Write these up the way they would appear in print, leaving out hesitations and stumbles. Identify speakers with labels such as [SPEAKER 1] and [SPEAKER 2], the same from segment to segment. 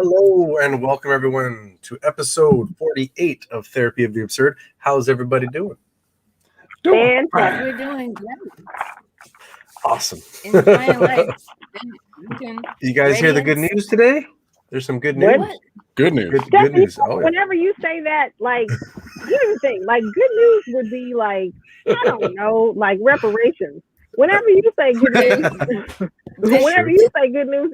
[SPEAKER 1] Hello and welcome everyone to episode 48 of Therapy of the Absurd. How's everybody doing?
[SPEAKER 2] Fantastic. We're doing great.
[SPEAKER 1] Awesome.
[SPEAKER 2] Enjoying life.
[SPEAKER 1] You guys hear the good news today? There's some good news.
[SPEAKER 2] What?
[SPEAKER 3] Good news.
[SPEAKER 1] Good news. Oh, yeah.
[SPEAKER 4] Whenever you say that, like, here's the thing, like, good news would be like, I don't know, like reparations. Whenever you say good news,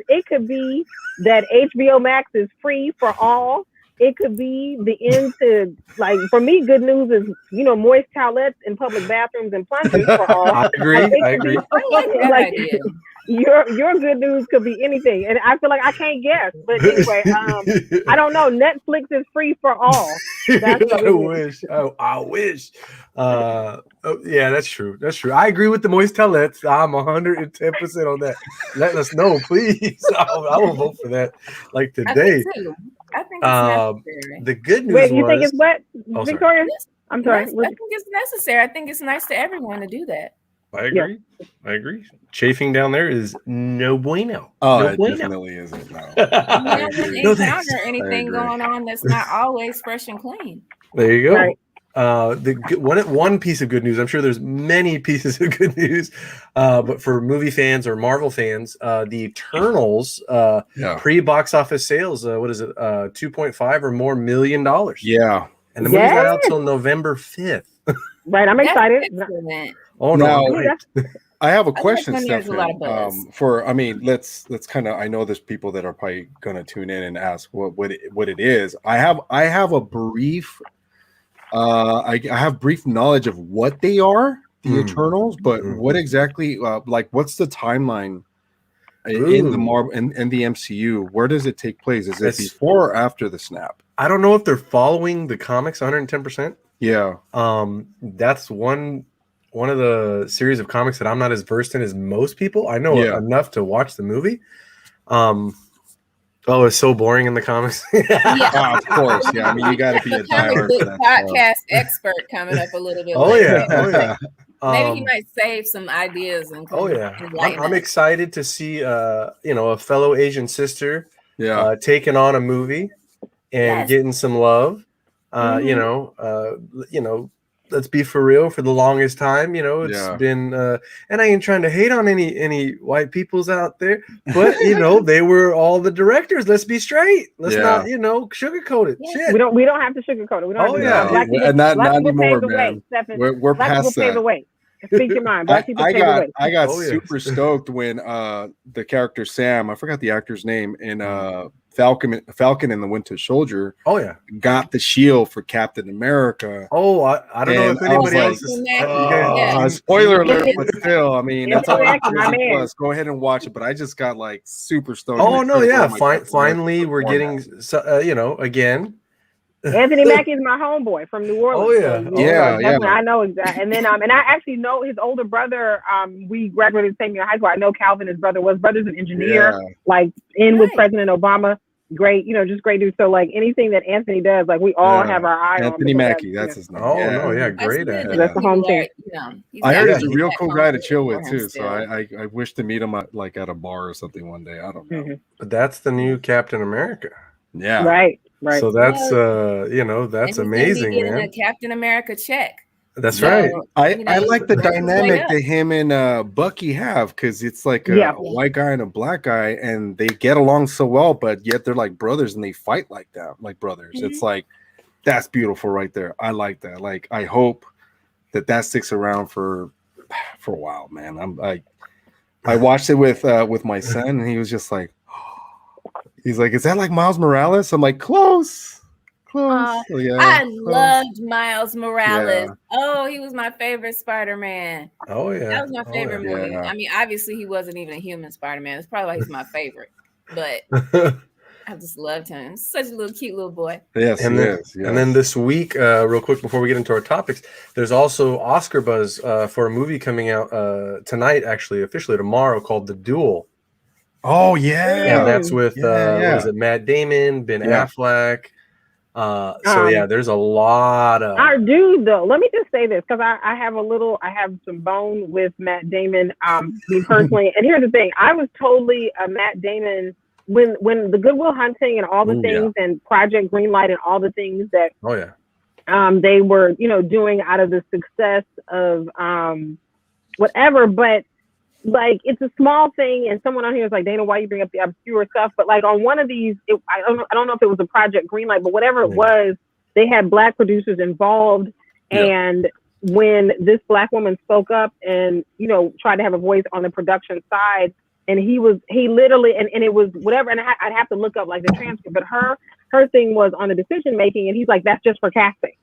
[SPEAKER 4] it could be that HBO Max is free for all. It could be the end to, like, for me, good news is, moist towelettes in public bathrooms and plunges for all.
[SPEAKER 1] I agree.
[SPEAKER 4] Like, your good news could be anything, and I feel like I can't guess. But anyway, I don't know. Netflix is free for all. That's
[SPEAKER 1] I wish. I wish. Yeah, that's true. I agree with the moist towelettes. I'm 110% on that. Let us know, please. I will vote for that. Like today.
[SPEAKER 2] I think it's necessary.
[SPEAKER 1] The good news.
[SPEAKER 4] Wait, you think it's what, Victoria? I'm sorry.
[SPEAKER 2] I think it's necessary. I think it's nice to everyone to do that.
[SPEAKER 1] I agree. Chafing down there is no bueno.
[SPEAKER 3] Oh,
[SPEAKER 1] no
[SPEAKER 3] it
[SPEAKER 1] bueno.
[SPEAKER 3] definitely isn't. No.
[SPEAKER 2] You don't encounter anything going on that's not always fresh and clean.
[SPEAKER 1] There you go.
[SPEAKER 4] Right.
[SPEAKER 1] One piece of good news. I'm sure there's many pieces of good news, but for movie fans or Marvel fans, the Eternals pre-box office sales. What is it? 2.5 or more $1 million.
[SPEAKER 3] Yeah.
[SPEAKER 1] And the movie's not out till November 5th.
[SPEAKER 4] Right. I'm excited.
[SPEAKER 1] Oh no!
[SPEAKER 3] I have a question,
[SPEAKER 2] Stephanie.
[SPEAKER 3] Let's kind of. I know there's people that are probably going to tune in and ask what it is. I have a brief. I have brief knowledge of what they are, the Eternals, but what exactly? What's the timeline in the Marvel and the MCU? Where does it take place? Is it before or after the snap?
[SPEAKER 1] I don't know if they're following the comics 110%. Yeah. That's one of the series of comics that I'm not as versed in as most people. I know enough to watch the movie. It's so boring in the comics.
[SPEAKER 3] Of course. Yeah. I mean, you got to be a diehard
[SPEAKER 2] podcast expert coming up a little bit.
[SPEAKER 1] Yeah.
[SPEAKER 2] Maybe he might save some ideas. And
[SPEAKER 1] I'm excited to see a fellow Asian sister taking on a movie and getting some love. Let's be for real. For the longest time, it's been, and I ain't trying to hate on any white peoples out there, but they were all the directors. Let's be straight. Let's not, sugarcoat it. Shit.
[SPEAKER 4] We don't have to sugarcoat it. We don't.
[SPEAKER 3] Not anymore, man. We're past that.
[SPEAKER 4] Pave the way. Speak your mind. Black people pave the way.
[SPEAKER 3] I got super stoked when the character Sam, I forgot the actor's name, in Falcon and the Winter Soldier. Got the shield for Captain America.
[SPEAKER 1] I don't know if anybody else is.
[SPEAKER 3] Spoiler alert, but still, I mean, that's all. Plus, go ahead and watch it. But I just got like super stoked.
[SPEAKER 1] Finally, we're getting, again.
[SPEAKER 4] Anthony Mackie is my homeboy from New Orleans. I know exactly. And then, and I actually know his older brother. We graduated the same year in high school. I know Calvin, his brother, was brother's an engineer, with President Obama. Great, just great dude. So like anything that Anthony does, like we all have our eye on
[SPEAKER 3] Anthony Mackie. That's his name.
[SPEAKER 1] Great.
[SPEAKER 4] That's the home team.
[SPEAKER 3] I heard he's a real cool guy to chill with too. So I wish to meet him at a bar or something one day. I don't know.
[SPEAKER 1] But that's the new Captain America.
[SPEAKER 3] Yeah.
[SPEAKER 4] Right.
[SPEAKER 1] So that's that's amazing, man.
[SPEAKER 2] A Captain America check.
[SPEAKER 1] That's right.
[SPEAKER 3] I like the dynamic that him and Bucky have, because it's like a white guy and a black guy, and they get along so well, but yet they're like brothers and they fight like that, like brothers. It's like, that's beautiful right there. I like that. Like, I hope that sticks around for a while, man. I watched it with my son, and he was just like, he's like, is that like Miles Morales? I'm like, close.
[SPEAKER 2] I loved Miles Morales. He was my favorite Spider-Man. That was my favorite movie. I mean, obviously he wasn't even a human Spider-Man. It's probably why he's my favorite, but I just loved him. Such a cute little boy.
[SPEAKER 1] Yes, and then this week, real quick before we get into our topics, there's also Oscar buzz for a movie coming out tonight, actually officially tomorrow, called The Duel.
[SPEAKER 3] Oh yeah,
[SPEAKER 1] and that's with what is it, Matt Damon, Ben Affleck. There's a lot of
[SPEAKER 4] our dude though. Let me just say this, because I have some bone with Matt Damon, me personally. And here's the thing: I was totally a Matt Damon when the Good Will Hunting and all the things and Project Greenlight and all the things that they were, doing out of the success of whatever, but like it's a small thing, and someone on here is like, Dana, why you bring up the obscure stuff? But like on one of these, I don't know if it was a Project Greenlight, but whatever it was, they had Black producers involved, and when this Black woman spoke up and tried to have a voice on the production side, and he literally and it was whatever, and I'd have to look up like the transcript, but her thing was on the decision making, and he's like, that's just for casting,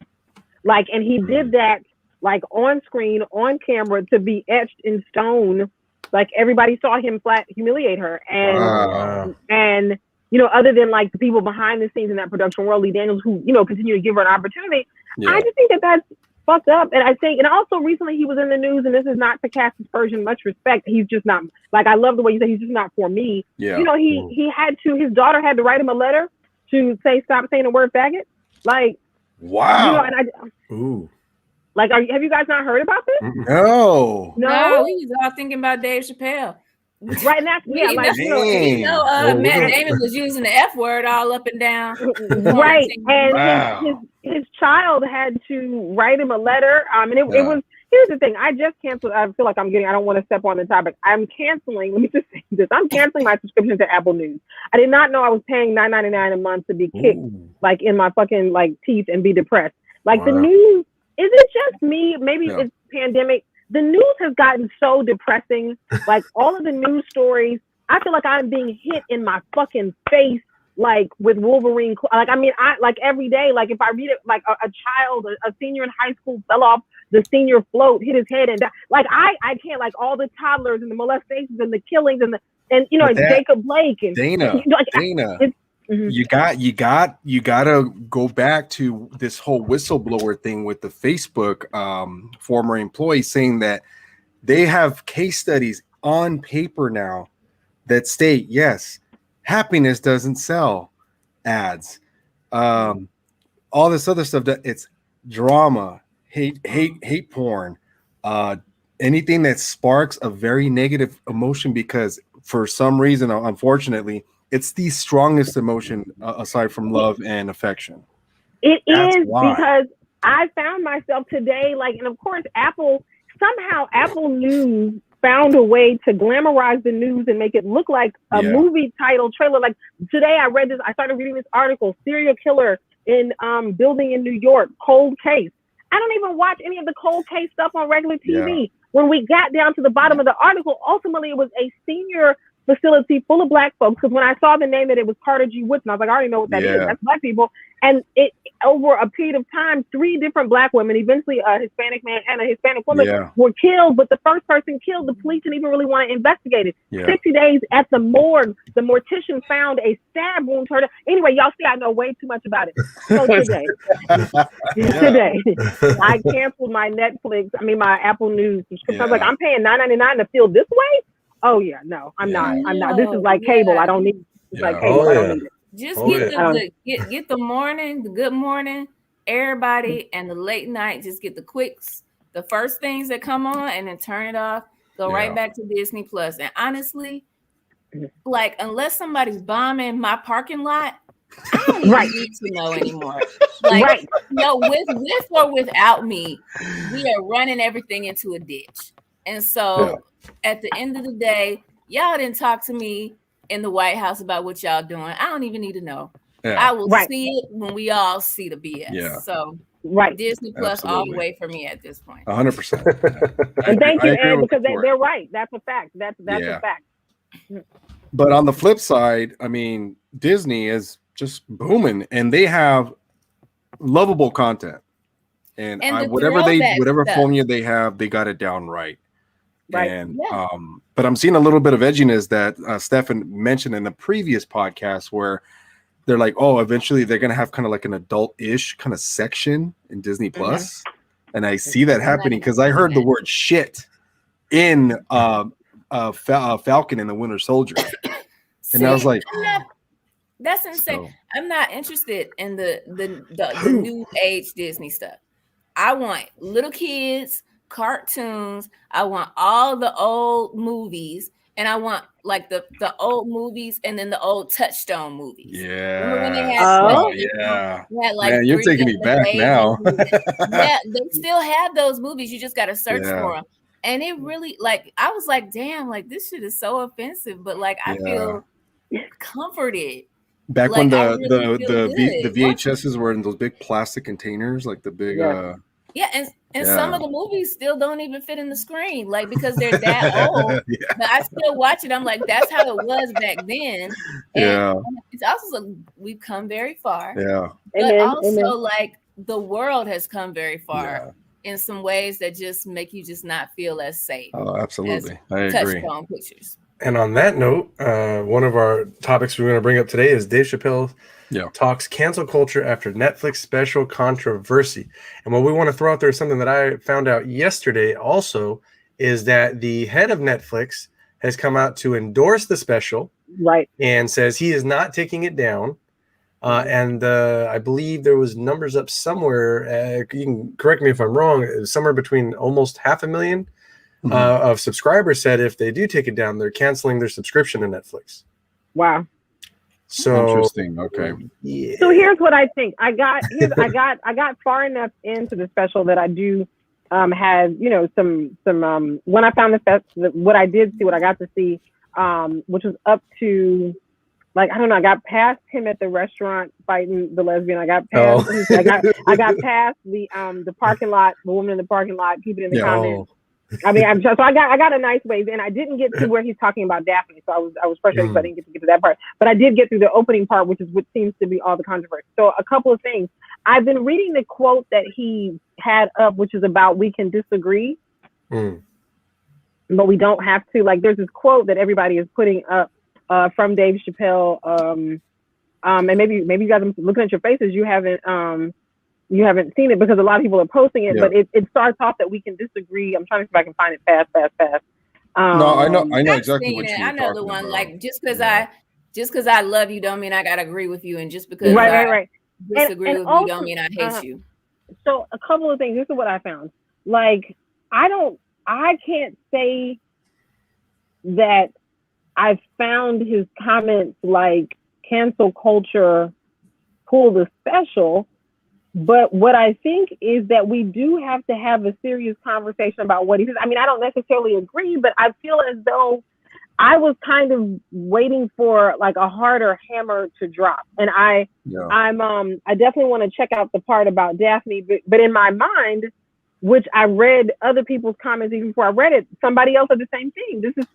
[SPEAKER 4] like, and he did that like on screen, on camera, to be etched in stone. Like everybody saw him flat humiliate her, and other than like the people behind the scenes in that production world, Lee Daniels, who continue to give her an opportunity. I just think that that's fucked up, and I think, and also recently he was in the news, and this is not to cast aspersion, much respect. He's just not, like, I love the way you say he's just not for me. He had to. His daughter had to write him a letter to say stop saying the word faggot. Like,
[SPEAKER 3] wow.
[SPEAKER 4] Ooh. Like, have you guys not heard about this?
[SPEAKER 3] No,
[SPEAKER 2] we was all thinking about Dave Chappelle.
[SPEAKER 4] Right now,
[SPEAKER 2] Matt Damon was using the F word all up and down.
[SPEAKER 4] Right, and his child had to write him a letter. And it was. Here's the thing: I just canceled. I feel like I don't want to step on the topic. I'm canceling. Let me just say this: I'm canceling my subscription to Apple News. I did not know I was paying $9.99 a month to be kicked like in my fucking like teeth and be depressed. Like the news. Is it just me? Maybe it's pandemic. The news has gotten so depressing. Like all of the news stories, I feel like I'm being hit in my fucking face, like with Wolverine. Like, I mean, I like every day, like if I read it, like a child, a senior in high school fell off the senior float, hit his head and died. Like I can't, like all the toddlers and the molestations and the killings and Jacob Blake and
[SPEAKER 3] Dana. You gotta go back to this whole whistleblower thing with the Facebook former employee saying that they have case studies on paper now that state, yes, happiness doesn't sell ads, all this other stuff, that it's drama, hate porn, anything that sparks a very negative emotion, because for some reason, unfortunately, it's the strongest emotion aside from love and affection.
[SPEAKER 4] That's is why. Because I found myself today, like, and of course, Apple News found a way to glamorize the news and make it look like a movie title trailer. Like today, I started reading this article, serial killer in building in New York, cold case. I don't even watch any of the cold case stuff on regular TV. When we got down to the bottom of the article, ultimately it was a senior facility full of Black folks, because when I saw the name that it was Carter G. Woodson, I was like, I already know what that is. That's Black people. And it, over a period of time, 3 different Black women, eventually a Hispanic man and a Hispanic woman, were killed. But the first person killed, the police didn't even really want to investigate it. 60 days at the morgue, the mortician found a stab wound to her. Anyway, y'all see, I know way too much about it. So today, I canceled my my Apple News subscription. I was like, I'm paying $9.99 to feel this way? Oh yeah, no, I'm not. This is like cable. I don't need. It's like cable. I don't need it.
[SPEAKER 2] Just get the morning, the good morning, everybody, and the late night. Just get the quicks, the first things that come on, and then turn it off. Go right back to Disney Plus. And honestly, like unless somebody's bombing my parking lot, I don't even need to know anymore. Like with or without me, we are running everything into a ditch. And so at the end of the day, y'all didn't talk to me in the White House about what y'all doing. I don't even need to know. I will see it when we all see the BS. So Disney Plus all the way for me at this point.
[SPEAKER 3] 100%.
[SPEAKER 4] And thank you, Ed, because they're right. That's a fact. That's a fact.
[SPEAKER 3] But on the flip side, I mean, Disney is just booming, and they have lovable content. And whatever formula they have, they got it down right. And but I'm seeing a little bit of edginess that Stefan mentioned in the previous podcast, where they're like, oh, eventually they're gonna have kind of like an adult-ish kind of section in Disney Plus, and I see that happening because I heard the word shit in Falcon and the Winter Soldier, and I was like,
[SPEAKER 2] that's insane. So, I'm not interested in the new age Disney stuff. I want little kids cartoons. I want all the old movies, and I want like the old movies and then the old Touchstone movies.
[SPEAKER 3] Yeah.
[SPEAKER 2] Remember when they had
[SPEAKER 3] had like man, you're taking me back now.
[SPEAKER 2] Yeah, they still have those movies. You just got to search for them. And it really, like, I was like, damn, like this shit is so offensive, but like I feel comforted.
[SPEAKER 3] Back like, when the VHSs were in those big plastic containers, like the big
[SPEAKER 2] and some of the movies still don't even fit in the screen, like because they're that old. But I still watch it. I'm like, that's how it was back then. And it's also we've come very far.
[SPEAKER 3] Yeah.
[SPEAKER 2] But also like the world has come very far in some ways that just make you just not feel as safe.
[SPEAKER 3] Oh, absolutely. I agree.
[SPEAKER 2] Touchstone pictures.
[SPEAKER 1] And on that note, one of our topics we're going to bring up today is Dave Chappelle talks cancel culture after Netflix special controversy. And what we want to throw out there is something that I found out yesterday also is that the head of Netflix has come out to endorse the special.
[SPEAKER 4] Right.
[SPEAKER 1] And says he is not taking it down. And I believe there was numbers up somewhere. You can correct me if I'm wrong. It was somewhere between almost 500,000 of subscribers said if they do take it down, they're canceling their subscription to Netflix.
[SPEAKER 4] Wow.
[SPEAKER 3] So interesting. Okay.
[SPEAKER 1] Yeah.
[SPEAKER 4] So here's what I think. I got far enough into the special that I do have some when I found what I did see, what I got to see, which was up to. Like, I don't know, I got past him at the restaurant fighting the lesbian. I got past I got past the parking lot, the woman in the parking lot, keep it in the comments. I mean, I got a nice ways in. I didn't get to where he's talking about Daphne, so I was frustrated because I didn't get to that part. But I did get through the opening part, which is what seems to be all the controversy. So a couple of things. I've been reading the quote that he had up, which is about we can disagree, but we don't have to. Like, there's this quote that everybody is putting up from Dave Chappelle, and maybe you guys are looking at your faces. You haven't seen it because a lot of people are posting it. But it starts off that we can disagree. I'm trying to see if I can find it fast.
[SPEAKER 3] No, I know exactly what you're
[SPEAKER 2] I know the one
[SPEAKER 3] about.
[SPEAKER 2] like just because I love you don't mean I gotta agree with you, and just because
[SPEAKER 4] I
[SPEAKER 2] disagree with you don't mean I hate you.
[SPEAKER 4] So a couple of things. This is what I found. Like I can't say that I found his comments like cancel culture pull the special, but what I think is that we do have to have a serious conversation about what he says. I mean, I don't necessarily agree, but I feel as though I was kind of waiting for like a harder hammer to drop. And I definitely want to check out the part about Daphne, but in my mind, which I read other people's comments even before I read it, somebody else said the same thing. This is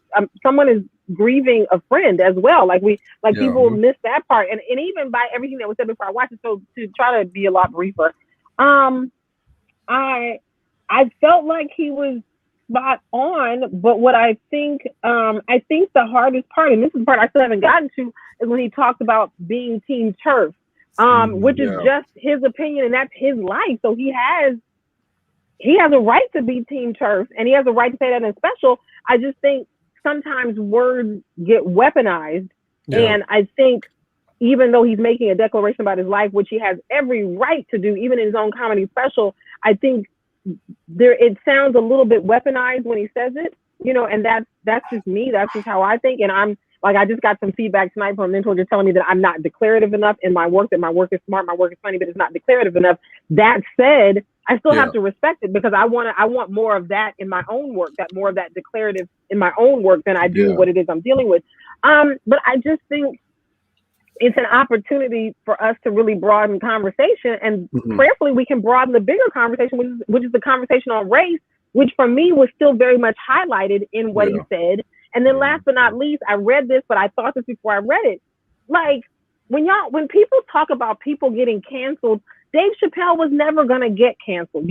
[SPEAKER 4] someone is grieving a friend as well. People miss that part. And even by everything that was said before I watched it, so to try to be a lot briefer, I felt like he was spot on, but what I think the hardest part, and this is the part I still haven't gotten to, is when he talked about being Team Turf, which is just his opinion and that's his life. So he has a right to be Team Turf, and he has a right to say that in special. I just think sometimes words get weaponized, and I think even though he's making a declaration about his life, which he has every right to do, even in his own comedy special, I think it sounds a little bit weaponized when he says it, and that's just me. That's just how I think, and I'm like, I just got some feedback tonight from a mentor just telling me that I'm not declarative enough in my work, that my work is smart, my work is funny, but it's not declarative enough. That said, I still have to respect it because I want more of that in my own work, that more of that declarative in my own work than I do what it is I'm dealing with. But I just think it's an opportunity for us to really broaden conversation, and prayerfully we can broaden the bigger conversation, which is the conversation on race, which for me was still very much highlighted in what he said. And then last but not least, I read this, but I thought this before I read it. Like when people talk about people getting canceled, Dave Chappelle was never gonna get canceled.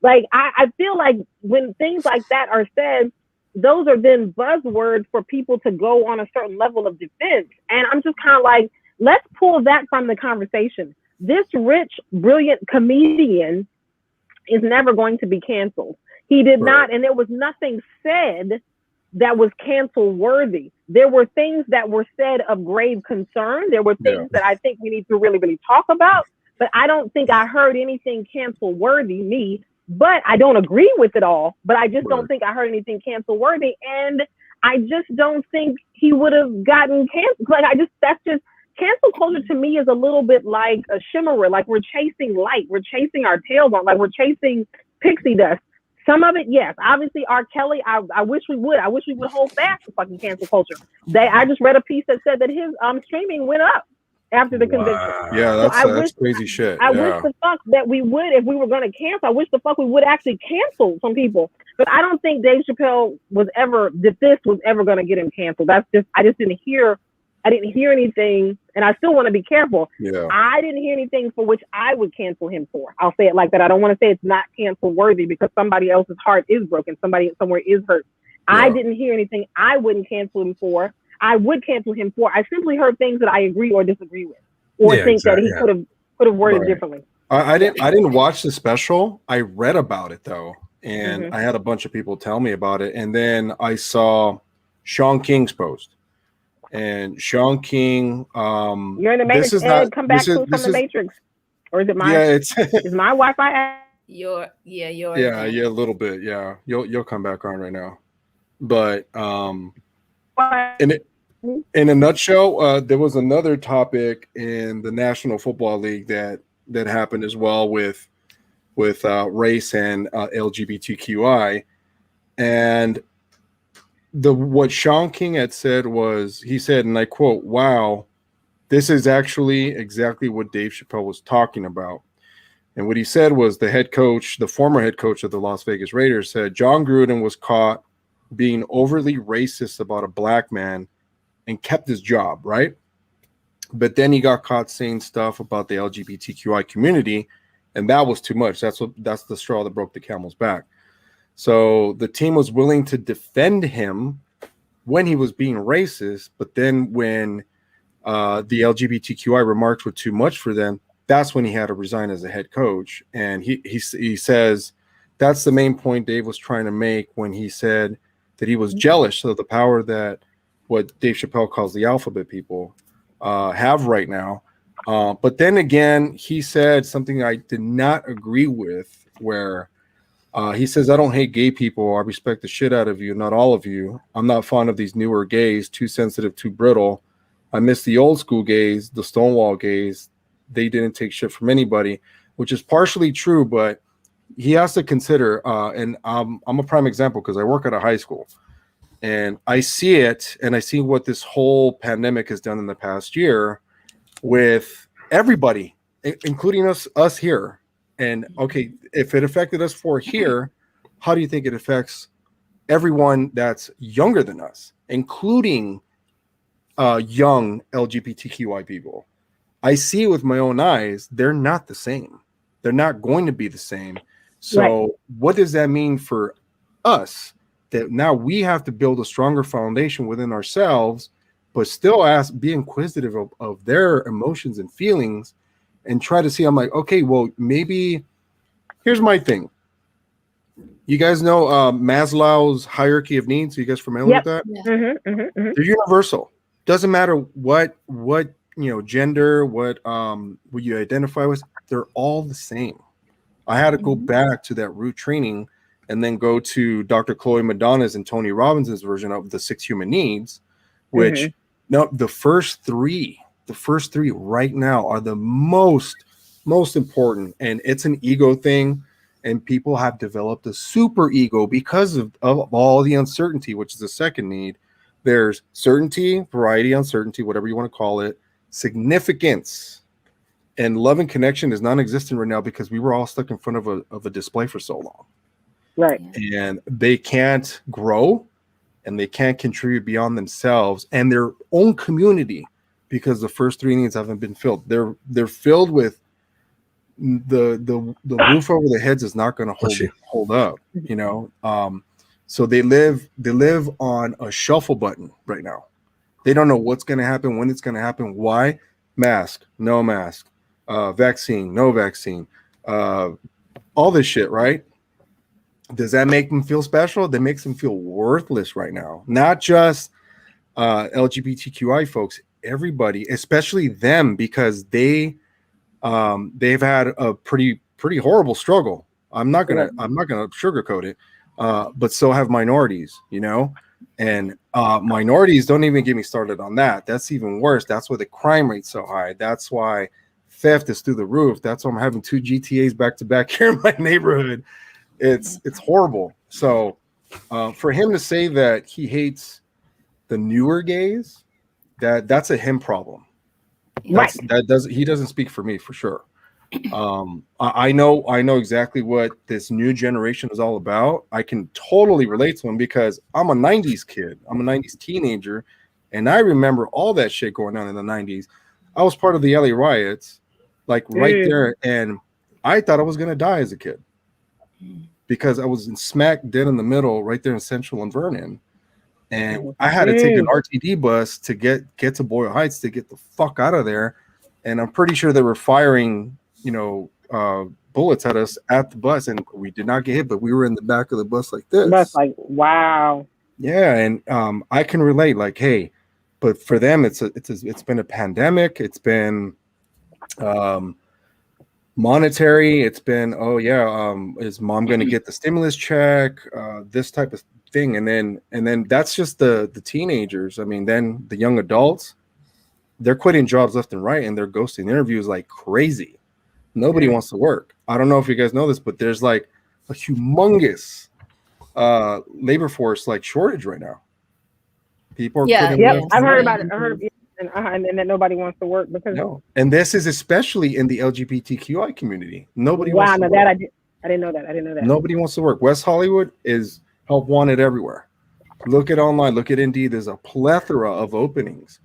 [SPEAKER 4] I feel like when things like that are said, those are then buzzwords for people to go on a certain level of defense. And I'm just kind of like, let's pull that from the conversation. This rich, brilliant comedian is never going to be canceled. He did not, and there was nothing said that was cancel worthy. There were things that were said of grave concern. There were things that I think we need to really, really talk about, but I don't think I heard anything cancel worthy, but I don't agree with it all. But I just don't think I heard anything cancel worthy, and I just don't think he would have gotten canceled. Like that's just cancel culture to me is a little bit like a shimmerer. Like we're chasing light, we're chasing our tails on, like we're chasing pixie dust. Some of it, yes. Obviously, R. Kelly, I wish we would. I wish we would hold fast to fucking cancel culture. I just read a piece that said that his streaming went up after the conviction.
[SPEAKER 3] Yeah, that's crazy shit.
[SPEAKER 4] I wish the fuck that we would, if we were going to cancel, I wish the fuck we would actually cancel some people. But I don't think Dave Chappelle this was ever going to get him canceled. I just didn't hear anything, and I still want to be careful.
[SPEAKER 3] Yeah.
[SPEAKER 4] I didn't hear anything for which I would cancel him for. I'll say it like that. I don't want to say it's not cancel worthy because somebody else's heart is broken. Somebody somewhere is hurt. Yeah. I didn't hear anything I wouldn't cancel him for. I would cancel him for. I simply heard things that I agree or disagree with, or think that he could have worded differently.
[SPEAKER 3] I didn't watch the special. I read about it though, and I had a bunch of people tell me about it, and then I saw Sean King's post. And Sean King,
[SPEAKER 4] you're in the Matrix. Come back from the Matrix, or is it my?
[SPEAKER 3] Yeah,
[SPEAKER 4] is my Wi-Fi?
[SPEAKER 2] Yours.
[SPEAKER 3] Yeah, a little bit. Yeah, you'll come back on right now, but in a nutshell, there was another topic in the National Football League that happened as well with race and LGBTQI, and what Sean King had said was, he said, and I quote, "Wow, this is actually exactly what Dave Chappelle was talking about." And what he said was the former head coach of the Las Vegas Raiders said John Gruden was caught being overly racist about a black man and kept his job, right? But then he got caught saying stuff about the LGBTQI community, and that was too much. That's the straw that broke the camel's back. So the team was willing to defend him when he was being racist, but then when the LGBTQI remarks were too much for them, that's when he had to resign as a head coach. And he says that's the main point Dave was trying to make when he said that he was jealous of the power that what Dave Chappelle calls the alphabet people have right now. But then again, he said something I did not agree with, where he says, "I don't hate gay people. I respect the shit out of you, not all of you. I'm not fond of these newer gays, too sensitive, too brittle. I miss the old school gays, the Stonewall gays. They didn't take shit from anybody," which is partially true, but he has to consider, and I'm a prime example because I work at a high school, and I see it, and I see what this whole pandemic has done in the past year with everybody, including us here. And okay, if it affected us here, how do you think it affects everyone that's younger than us, including young LGBTQI people? I see it with my own eyes. They're not the same. They're not going to be the same. So what does that mean for us? That now we have to build a stronger foundation within ourselves, but still be inquisitive of their emotions and feelings, and try to see. I'm like, okay, well, maybe here's my thing. You guys know Maslow's hierarchy of needs? Are you guys familiar with that?
[SPEAKER 2] Yeah.
[SPEAKER 3] They're universal. Doesn't matter what gender, what you identify with. They're all the same. I had to go back to that root training and then go to Dr. Chloe Madonna's and Tony Robbins' version of the 6 human needs, which the first three right now are the most important, and it's an ego thing, and people have developed a super ego because of all the uncertainty, which is the second need. There's certainty, variety, uncertainty, whatever you want to call it, significance, and love and connection is non-existent right now because we were all stuck in front of a display for so long,
[SPEAKER 4] right?
[SPEAKER 3] And they can't grow, and they can't contribute beyond themselves and their own community because the first 3 needs haven't been filled. They're filled with the roof over their heads is not going to hold up, so they live on a shuffle button right now. They don't know what's going to happen, when it's going to happen, why. Mask, no mask, vaccine, no vaccine, all this shit, right? Does that make them feel special? That makes them feel worthless right now. Not just LGBTQI folks, everybody, especially them, because they've had a pretty horrible struggle I'm not gonna sugarcoat it. But so have minorities, and minorities, don't even get me started on that. That's even worse. That's why the crime rate's so high. That's why theft is through the roof. That's why I'm having 2 GTAs back to back here in my neighborhood. It's horrible. So for him to say that he hates the newer gays, that's a him problem. He doesn't speak for me for sure. I know exactly what this new generation is all about. I can totally relate to him because I'm a 90s kid. I'm a 90s teenager, and I remember all that shit going on in the 90s. I was part of the LA riots, like right there, and I thought I was gonna die as a kid because I was smack dead in the middle, right there in Central and Vernon, and I had to take an RTD bus to get to Boyle Heights to get the fuck out of there, and I'm pretty sure they were firing bullets at us at the bus, and we did not get hit, but we were in the back of the bus like this.
[SPEAKER 4] That's like, wow.
[SPEAKER 3] Yeah, and I can relate. Like, hey, but for them, it's been a pandemic. It's been monetary. It's been is mom going to get the stimulus check? This type of thing, and then that's just the teenagers. I mean, then the young adults, they're quitting jobs left and right, and they're ghosting interviews like crazy. Nobody wants to work. I don't know if you guys know this, but there's like a humongous labor force like shortage right now. People are
[SPEAKER 4] I've heard about it. I heard and then nobody wants to work because
[SPEAKER 3] and this is especially in the LGBTQI community. Nobody wants to work.
[SPEAKER 4] I didn't know that.
[SPEAKER 3] Nobody wants to work. West Hollywood is help wanted everywhere. Look at online, look at Indeed. There's a plethora of openings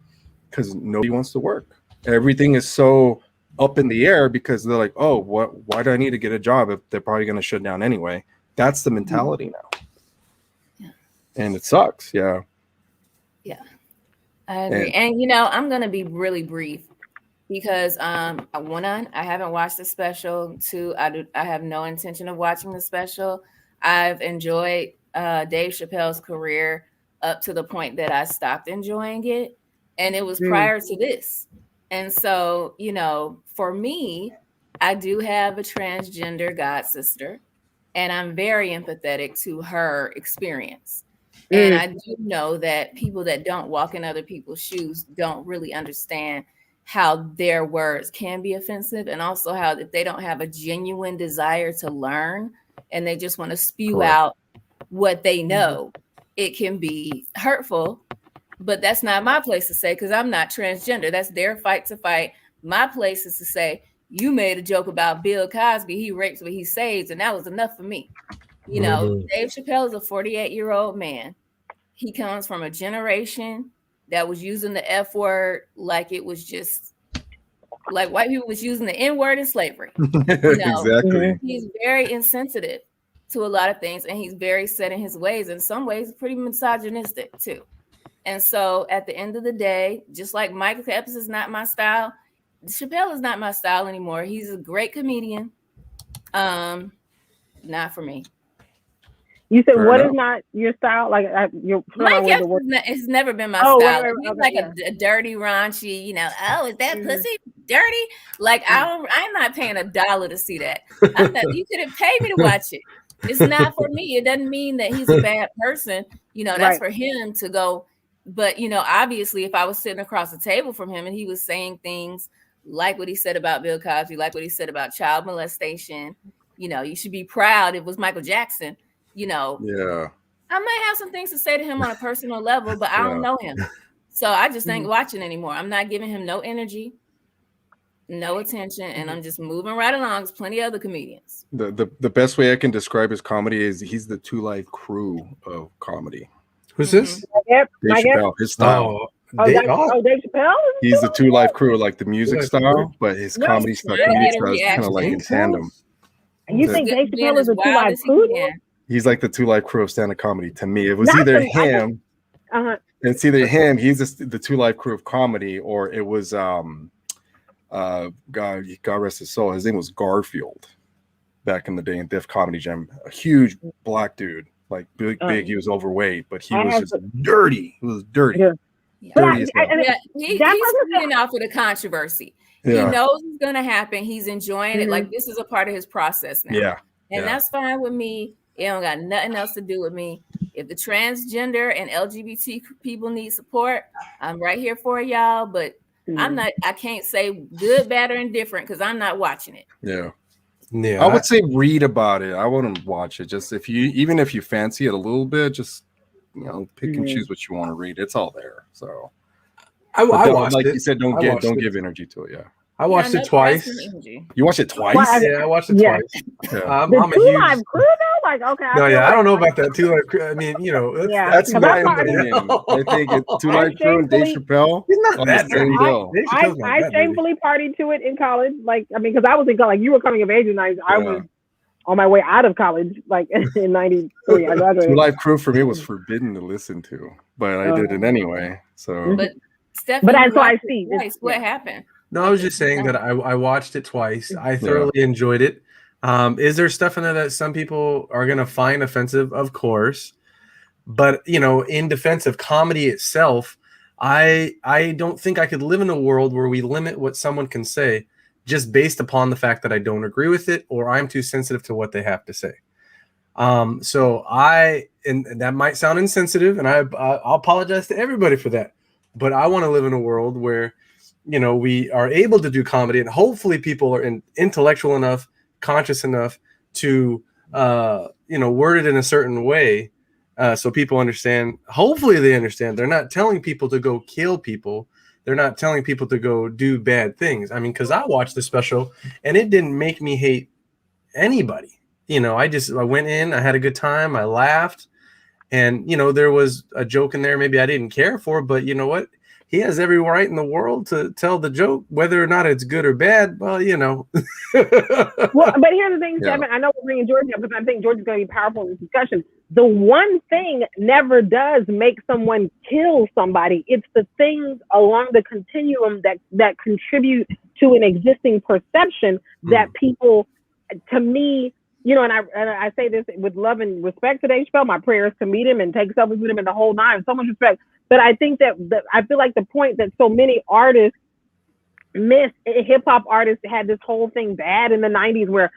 [SPEAKER 3] because nobody wants to work. Everything is so up in the air because they're like, oh, why do I need to get a job if they're probably going to shut down anyway? That's the mentality now. And it sucks. Yeah,
[SPEAKER 2] I agree. And I'm going to be really brief because one, I haven't watched the special. 2, I have no intention of watching the special. I've enjoyed Dave Chappelle's career up to the point that I stopped enjoying it, and it was prior to this. And so, for me, I do have a transgender god sister, and I'm very empathetic to her experience. And I do know that people that don't walk in other people's shoes don't really understand how their words can be offensive, and also how if they don't have a genuine desire to learn and they just want to spew out what they know, it can be hurtful. But that's not my place to say because I'm not transgender. That's their fight to fight. My place is to say, you made a joke about Bill Cosby. He rapes but he saves, and that was enough for me. Dave Chappelle is a 48-year-old man. He comes from a generation that was using the F word like it was just like white people was using the N word in slavery.
[SPEAKER 3] Exactly.
[SPEAKER 2] He's very insensitive to a lot of things, and he's very set in his ways. In some ways, pretty misogynistic too. And so at the end of the day, just like Michael Epps is not my style, Chappelle is not my style anymore. He's a great comedian. Not for me.
[SPEAKER 4] You said what is not your style? Like
[SPEAKER 2] Mike Epps it's never been my style. He's like a dirty, raunchy, oh, is that pussy dirty? Like I'm not paying $1 to see that. I thought you could have paid me to watch it. It's not for me. It doesn't mean that he's a bad person. That's for him to go. But, obviously, if I was sitting across the table from him and he was saying things like what he said about Bill Cosby, like what he said about child molestation, you should be proud it was Michael Jackson,
[SPEAKER 3] Yeah.
[SPEAKER 2] I might have some things to say to him on a personal level, but I don't know him. So I just ain't watching anymore. I'm not giving him no energy, no attention, and I'm just moving right along. There's plenty of other comedians.
[SPEAKER 3] The best way I can describe his comedy is he's the 2 Live Crew of comedy.
[SPEAKER 1] Who's this?
[SPEAKER 3] Dave Chappelle. His style.
[SPEAKER 4] Dave Chappelle?
[SPEAKER 3] He's the 2 Live Crew, like the music style, but his comedy style is kind of like in tandem.
[SPEAKER 4] You think Dave Chappelle is a 2 Live Crew?
[SPEAKER 3] He's like the 2 Live Crew of stand-up comedy to me. It was either him. It's either him. He's the 2 Live Crew of comedy, or it was God rest his soul. His name was Garfield back in the day in Def Comedy Jam. A huge black dude. Like big, he was overweight, but he was just dirty. He was dirty.
[SPEAKER 2] He's getting off with a controversy. He knows it's gonna happen. He's enjoying it. Like this is a part of his process now. And that's fine with me. It don't got nothing else to do with me. If the transgender and LGBT people need support, I'm right here for y'all. But I can't say good, bad, or indifferent because I'm not watching it.
[SPEAKER 3] Yeah. I would say read about it. I wouldn't watch it. Just even if you fancy it a little bit, just pick and choose what you want to read. It's all there. So
[SPEAKER 1] I watched
[SPEAKER 3] like
[SPEAKER 1] it.
[SPEAKER 3] you said, don't give energy to it. Yeah.
[SPEAKER 1] I watched it twice.
[SPEAKER 3] You watched it twice?
[SPEAKER 1] Yeah, I watched it twice.
[SPEAKER 4] Yeah. I'm a huge Live Crew though? Like, okay.
[SPEAKER 1] I don't know about that Two Live Crew. I mean,
[SPEAKER 3] that's my opinion. I think it's Two Live Crew and Dave Chappelle.
[SPEAKER 1] He's not that
[SPEAKER 3] same bill.
[SPEAKER 4] I shamefully partied to it in college. Like, I mean, because I was in college. You were coming of age in 90s. I was on my way out of college, like in 93. I graduated.
[SPEAKER 3] Two Live Crew for me was forbidden to listen to, but I did it anyway. So,
[SPEAKER 2] but
[SPEAKER 4] that's why I see.
[SPEAKER 2] What happened?
[SPEAKER 1] No, I was just saying that I watched it twice. I thoroughly enjoyed it. Is there stuff in there that some people are going to find offensive? Of course. But, in defense of comedy itself, I don't think I could live in a world where we limit what someone can say just based upon the fact that I don't agree with it or I'm too sensitive to what they have to say. And that might sound insensitive, and I'll apologize to everybody for that. But I want to live in a world where we are able to do comedy, and hopefully people are intellectual enough, conscious enough to, word it in a certain way so people understand. Hopefully they understand. They're not telling people to go kill people. They're not telling people to go do bad things. I mean, because I watched the special, and it didn't make me hate anybody. I went in, I had a good time, I laughed, and, there was a joke in there maybe I didn't care for, but you know what? He has every right in the world to tell the joke, whether or not it's good or bad. Well,
[SPEAKER 4] Well, but here's the thing, Stephen. I know we're bringing Georgie up because I think George is going to be powerful in this discussion. The one thing never does make someone kill somebody. It's the things along the continuum that contribute to an existing perception that people, to me, and I say this with love and respect to Dave Chappelle. My prayers to meet him and take selfies with him and the whole nine. So much respect. But I think that I feel like the point that so many artists miss, hip hop artists had this whole thing bad in the 90s where,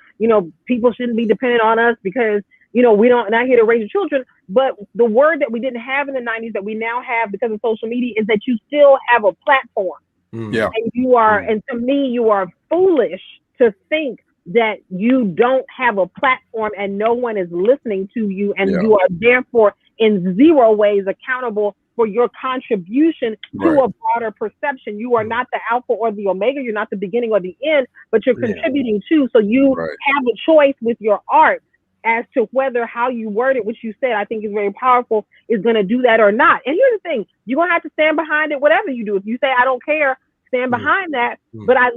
[SPEAKER 4] people shouldn't be dependent on us because, we're not here to raise your children. But the word that we didn't have in the 90s that we now have because of social media is that you still have a platform.
[SPEAKER 3] Yeah.
[SPEAKER 4] And you are, and to me, you are foolish to think that you don't have a platform and no one is listening to you, and you are therefore in zero ways accountable for your contribution to a broader perception. You are not the alpha or the omega. You're not the beginning or the end, but you're contributing to. So you have a choice with your art as to whether how you word it, which you said I think is very powerful, is going to do that or not. And here's the thing: you're going to have to stand behind it, whatever you do. If you say I don't care, stand behind that. But I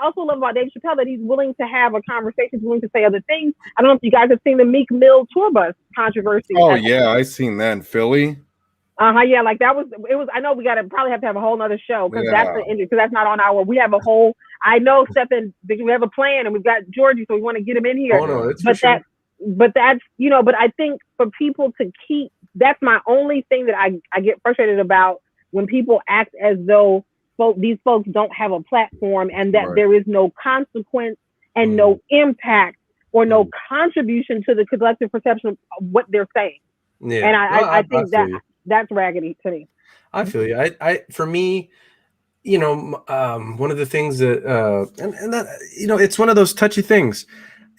[SPEAKER 4] also love about Dave Chappelle that he's willing to have a conversation, he's willing to say other things. I don't know if you guys have seen the Meek Mill tour bus controversy.
[SPEAKER 3] Oh yeah, I seen that in Philly.
[SPEAKER 4] Yeah, like it was. I know we probably have to have a whole nother show because that's not on our. We have a whole. I know, Stephen, we have a plan, and we've got Georgie, so we want to get him in here.
[SPEAKER 1] Oh no, it's
[SPEAKER 4] but that's but I think for people to keep, that's my only thing that I get frustrated about when people act as though these folks don't have a platform and that there is no consequence and no impact or no contribution to the collective perception of what they're saying. Yeah, and I think that's raggedy to me.
[SPEAKER 1] I feel you. I for me, one of the things that and that it's one of those touchy things.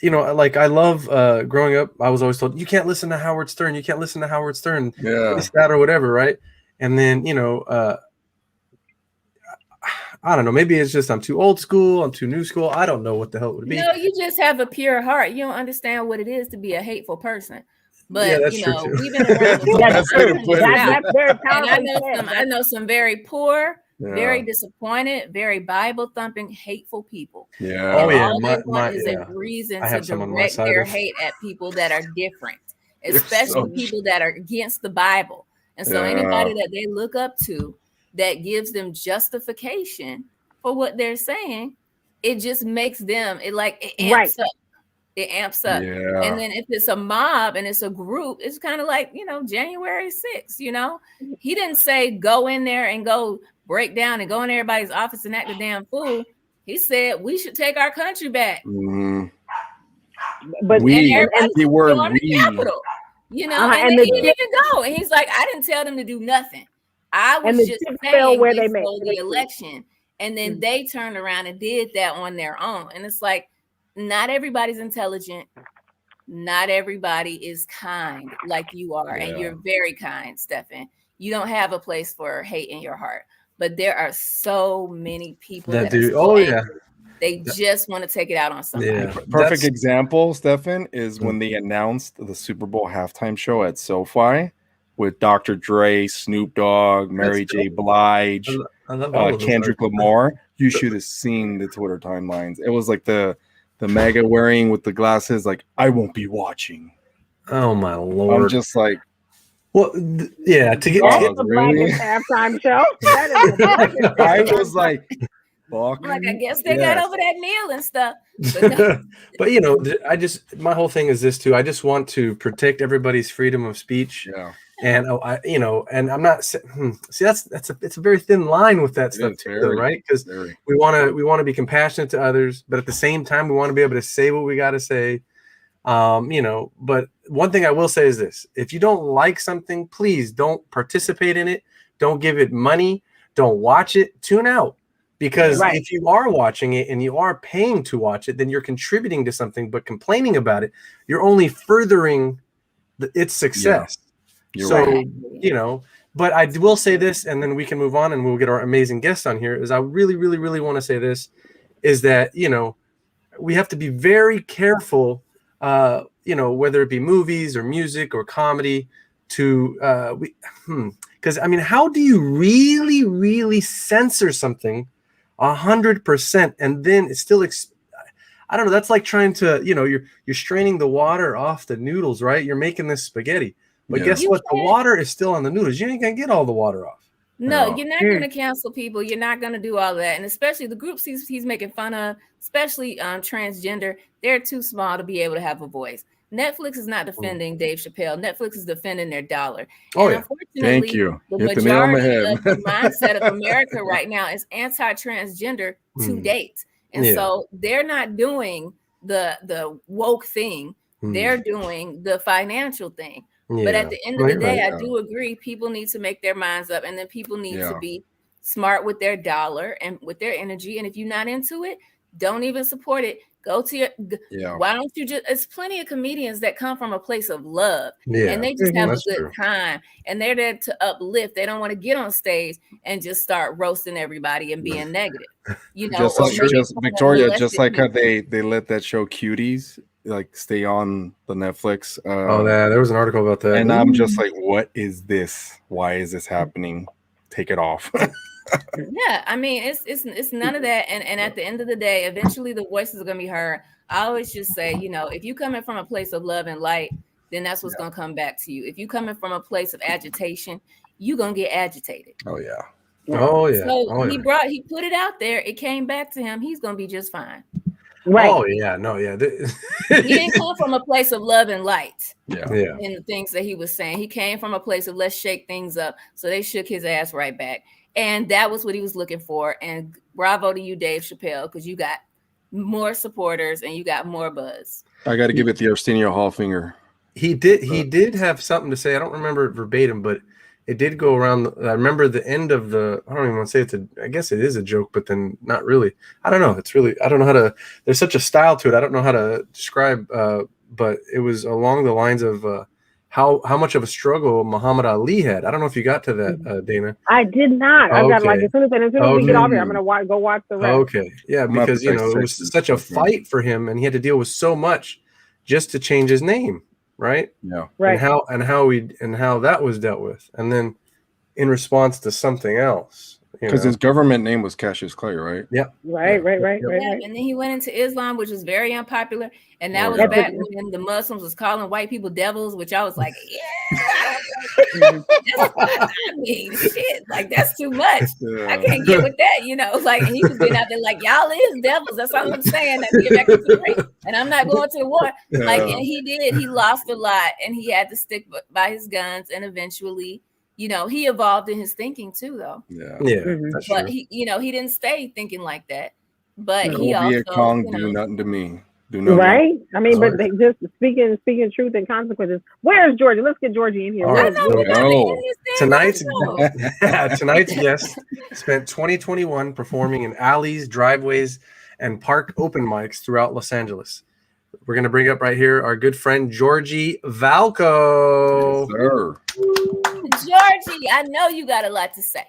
[SPEAKER 1] Like I love growing up, I was always told you can't listen to Howard Stern, this, that, or whatever, right? And then I don't know, maybe it's just I'm too old school, I'm too new school, I don't know what the hell it would be.
[SPEAKER 2] No, you just have a pure heart. You don't understand what it is to be a hateful person. But
[SPEAKER 1] yeah, that's true too.
[SPEAKER 2] We've been around
[SPEAKER 4] that's very powerful.
[SPEAKER 2] And I know some very poor, very disappointed, very Bible thumping, hateful people.
[SPEAKER 3] Yeah.
[SPEAKER 1] Oh yeah.
[SPEAKER 2] All they want is a reason to direct their hate at people that are different, especially people that are against the Bible. And so anybody that they look up to that gives them justification for what they're saying, it just makes them it amps up. It amps up. Yeah. And then if it's a mob and it's a group, it's kind of like, January 6th, he didn't say go in there and go break down and go in everybody's office and act a damn fool. He said we should take our country back.
[SPEAKER 3] Mm-hmm.
[SPEAKER 4] but
[SPEAKER 2] the word we. Capital, you know, and he didn't even go. And he's like, I didn't tell them to do nothing. I was just saying where they stole the election. And then they turned around and did that on their own. And it's like, not everybody's intelligent. Not everybody is kind like you are. And you're very kind, Stefan. You don't have a place for hate in your heart. But there are so many people that do. They just want to take it out on somebody.
[SPEAKER 3] Yeah. Perfect example, Stefan, is when they announced the Super Bowl halftime show at SoFi with Dr. Dre, Snoop Dogg, Mary J. Blige, Kendrick Lamar. You should have seen the Twitter timelines. It was like the MAGA wearing with the glasses, like, I won't be watching.
[SPEAKER 1] Oh my Lord.
[SPEAKER 3] I'm just like,
[SPEAKER 1] well, to get
[SPEAKER 4] the blackest halftime show.
[SPEAKER 3] I was like,
[SPEAKER 2] I guess they got over that meal and stuff.
[SPEAKER 1] But you know, my whole thing is this too. I just want to protect everybody's freedom of speech.
[SPEAKER 3] Yeah.
[SPEAKER 1] And and I'm not see it's a very thin line with that stuff too, though, right? Because we want to be compassionate to others, but at the same time we want to be able to say what we got to say. But one thing I will say is this: if you don't like something, please don't participate in it. Don't give it money. Don't watch it. Tune out. Because if you are watching it and you are paying to watch it, then you're contributing to something. But complaining about it, you're only furthering its success. Yeah. So, but I will say this, and then we can move on and we'll get our amazing guest on here, is I really, really, really want to say this, is that, we have to be very careful, whether it be movies or music or comedy because, how do you really, really censor something 100% and then it's still I don't know, that's like trying to you're straining the water off the noodles, right? You're making this spaghetti, but guess what, the water is still on the noodles. You ain't gonna get all the water off.
[SPEAKER 2] No, you're not gonna cancel people. You're not gonna do all that. And especially the groups he's making fun of, especially transgender, they're too small to be able to have a voice. Netflix is not defending Dave Chappelle. Netflix is defending their dollar.
[SPEAKER 3] Oh, and unfortunately, thank you.
[SPEAKER 2] The majority of the mindset of America right now is anti-transgender to date. And so they're not doing the woke thing. They're doing the financial thing. But at the end of the day, I do agree, people need to make their minds up, and then people need to be smart with their dollar and with their energy. And if you're not into it, don't even support it. Go to why don't you it's plenty of comedians that come from a place of love and they just have a good time and they're there to uplift. They don't want to get on stage and just start roasting everybody and being negative.
[SPEAKER 3] Victoria, just like how they let that show Cuties stay on the Netflix.
[SPEAKER 1] There was an article about that.
[SPEAKER 3] And I'm just like, what is this? Why is this happening? Take it off.
[SPEAKER 2] Yeah, it's none of that. And at the end of the day, eventually the voices are gonna be heard. I always just say, if you coming from a place of love and light, then that's what's gonna come back to you. If you coming from a place of agitation, you're gonna get agitated.
[SPEAKER 3] Oh yeah.
[SPEAKER 2] So he put it out there, it came back to him, he's gonna be just fine.
[SPEAKER 4] Right.
[SPEAKER 1] Oh yeah, no, yeah.
[SPEAKER 2] He didn't come from a place of love and light.
[SPEAKER 3] Yeah.
[SPEAKER 2] In the things that he was saying. He came from a place of let's shake things up. So they shook his ass right back. And that was what he was looking for. And bravo to you, Dave Chappelle, because you got more supporters and you got more buzz.
[SPEAKER 3] I got to give it the Arsenio Hall finger.
[SPEAKER 1] He did have something to say. I don't remember it verbatim, but it did go around. I remember the end of I don't even want to say I guess it is a joke, but then not really. I don't know. I don't know how to, there's such a style to it. I don't know how to describe, but it was along the lines of how much of a struggle Muhammad Ali had. I don't know if you got to that, Dana.
[SPEAKER 4] I did not. I got as soon as we get off here, I'm gonna go watch the rest.
[SPEAKER 1] Okay, yeah, because it was such a fight for him, and he had to deal with so much just to change his name, right?
[SPEAKER 3] Yeah,
[SPEAKER 4] right.
[SPEAKER 1] And how that was dealt with, and then in response to something else.
[SPEAKER 3] Because his government name was Cassius Clay, right?
[SPEAKER 1] Yeah.
[SPEAKER 4] Right.
[SPEAKER 2] And then he went into Islam, which was very unpip. And that was back when the Muslims was calling white people devils, which I was like, shit, like that's too much. I can't get with that, and he was getting out there like, y'all is devils. That's all I'm saying. I get back to the ring, and I'm not going to the war. And he lost a lot, and he had to stick by his guns, and eventually, he evolved in his thinking too, though.
[SPEAKER 1] Yeah.
[SPEAKER 2] But he didn't stay thinking like that. But he
[SPEAKER 3] also,
[SPEAKER 2] Viet Cong
[SPEAKER 3] do nothing to me.
[SPEAKER 4] Right? I mean, but they just speaking truth and consequences. Where's Georgie? Let's get Georgie in here.
[SPEAKER 1] Tonight's guest spent 2021 performing in alleys, driveways, and park open mics throughout Los Angeles. We're going to bring up right here our good friend Georgie Valko.
[SPEAKER 5] Yes, sir.
[SPEAKER 2] Georgie, I know you got a lot to say.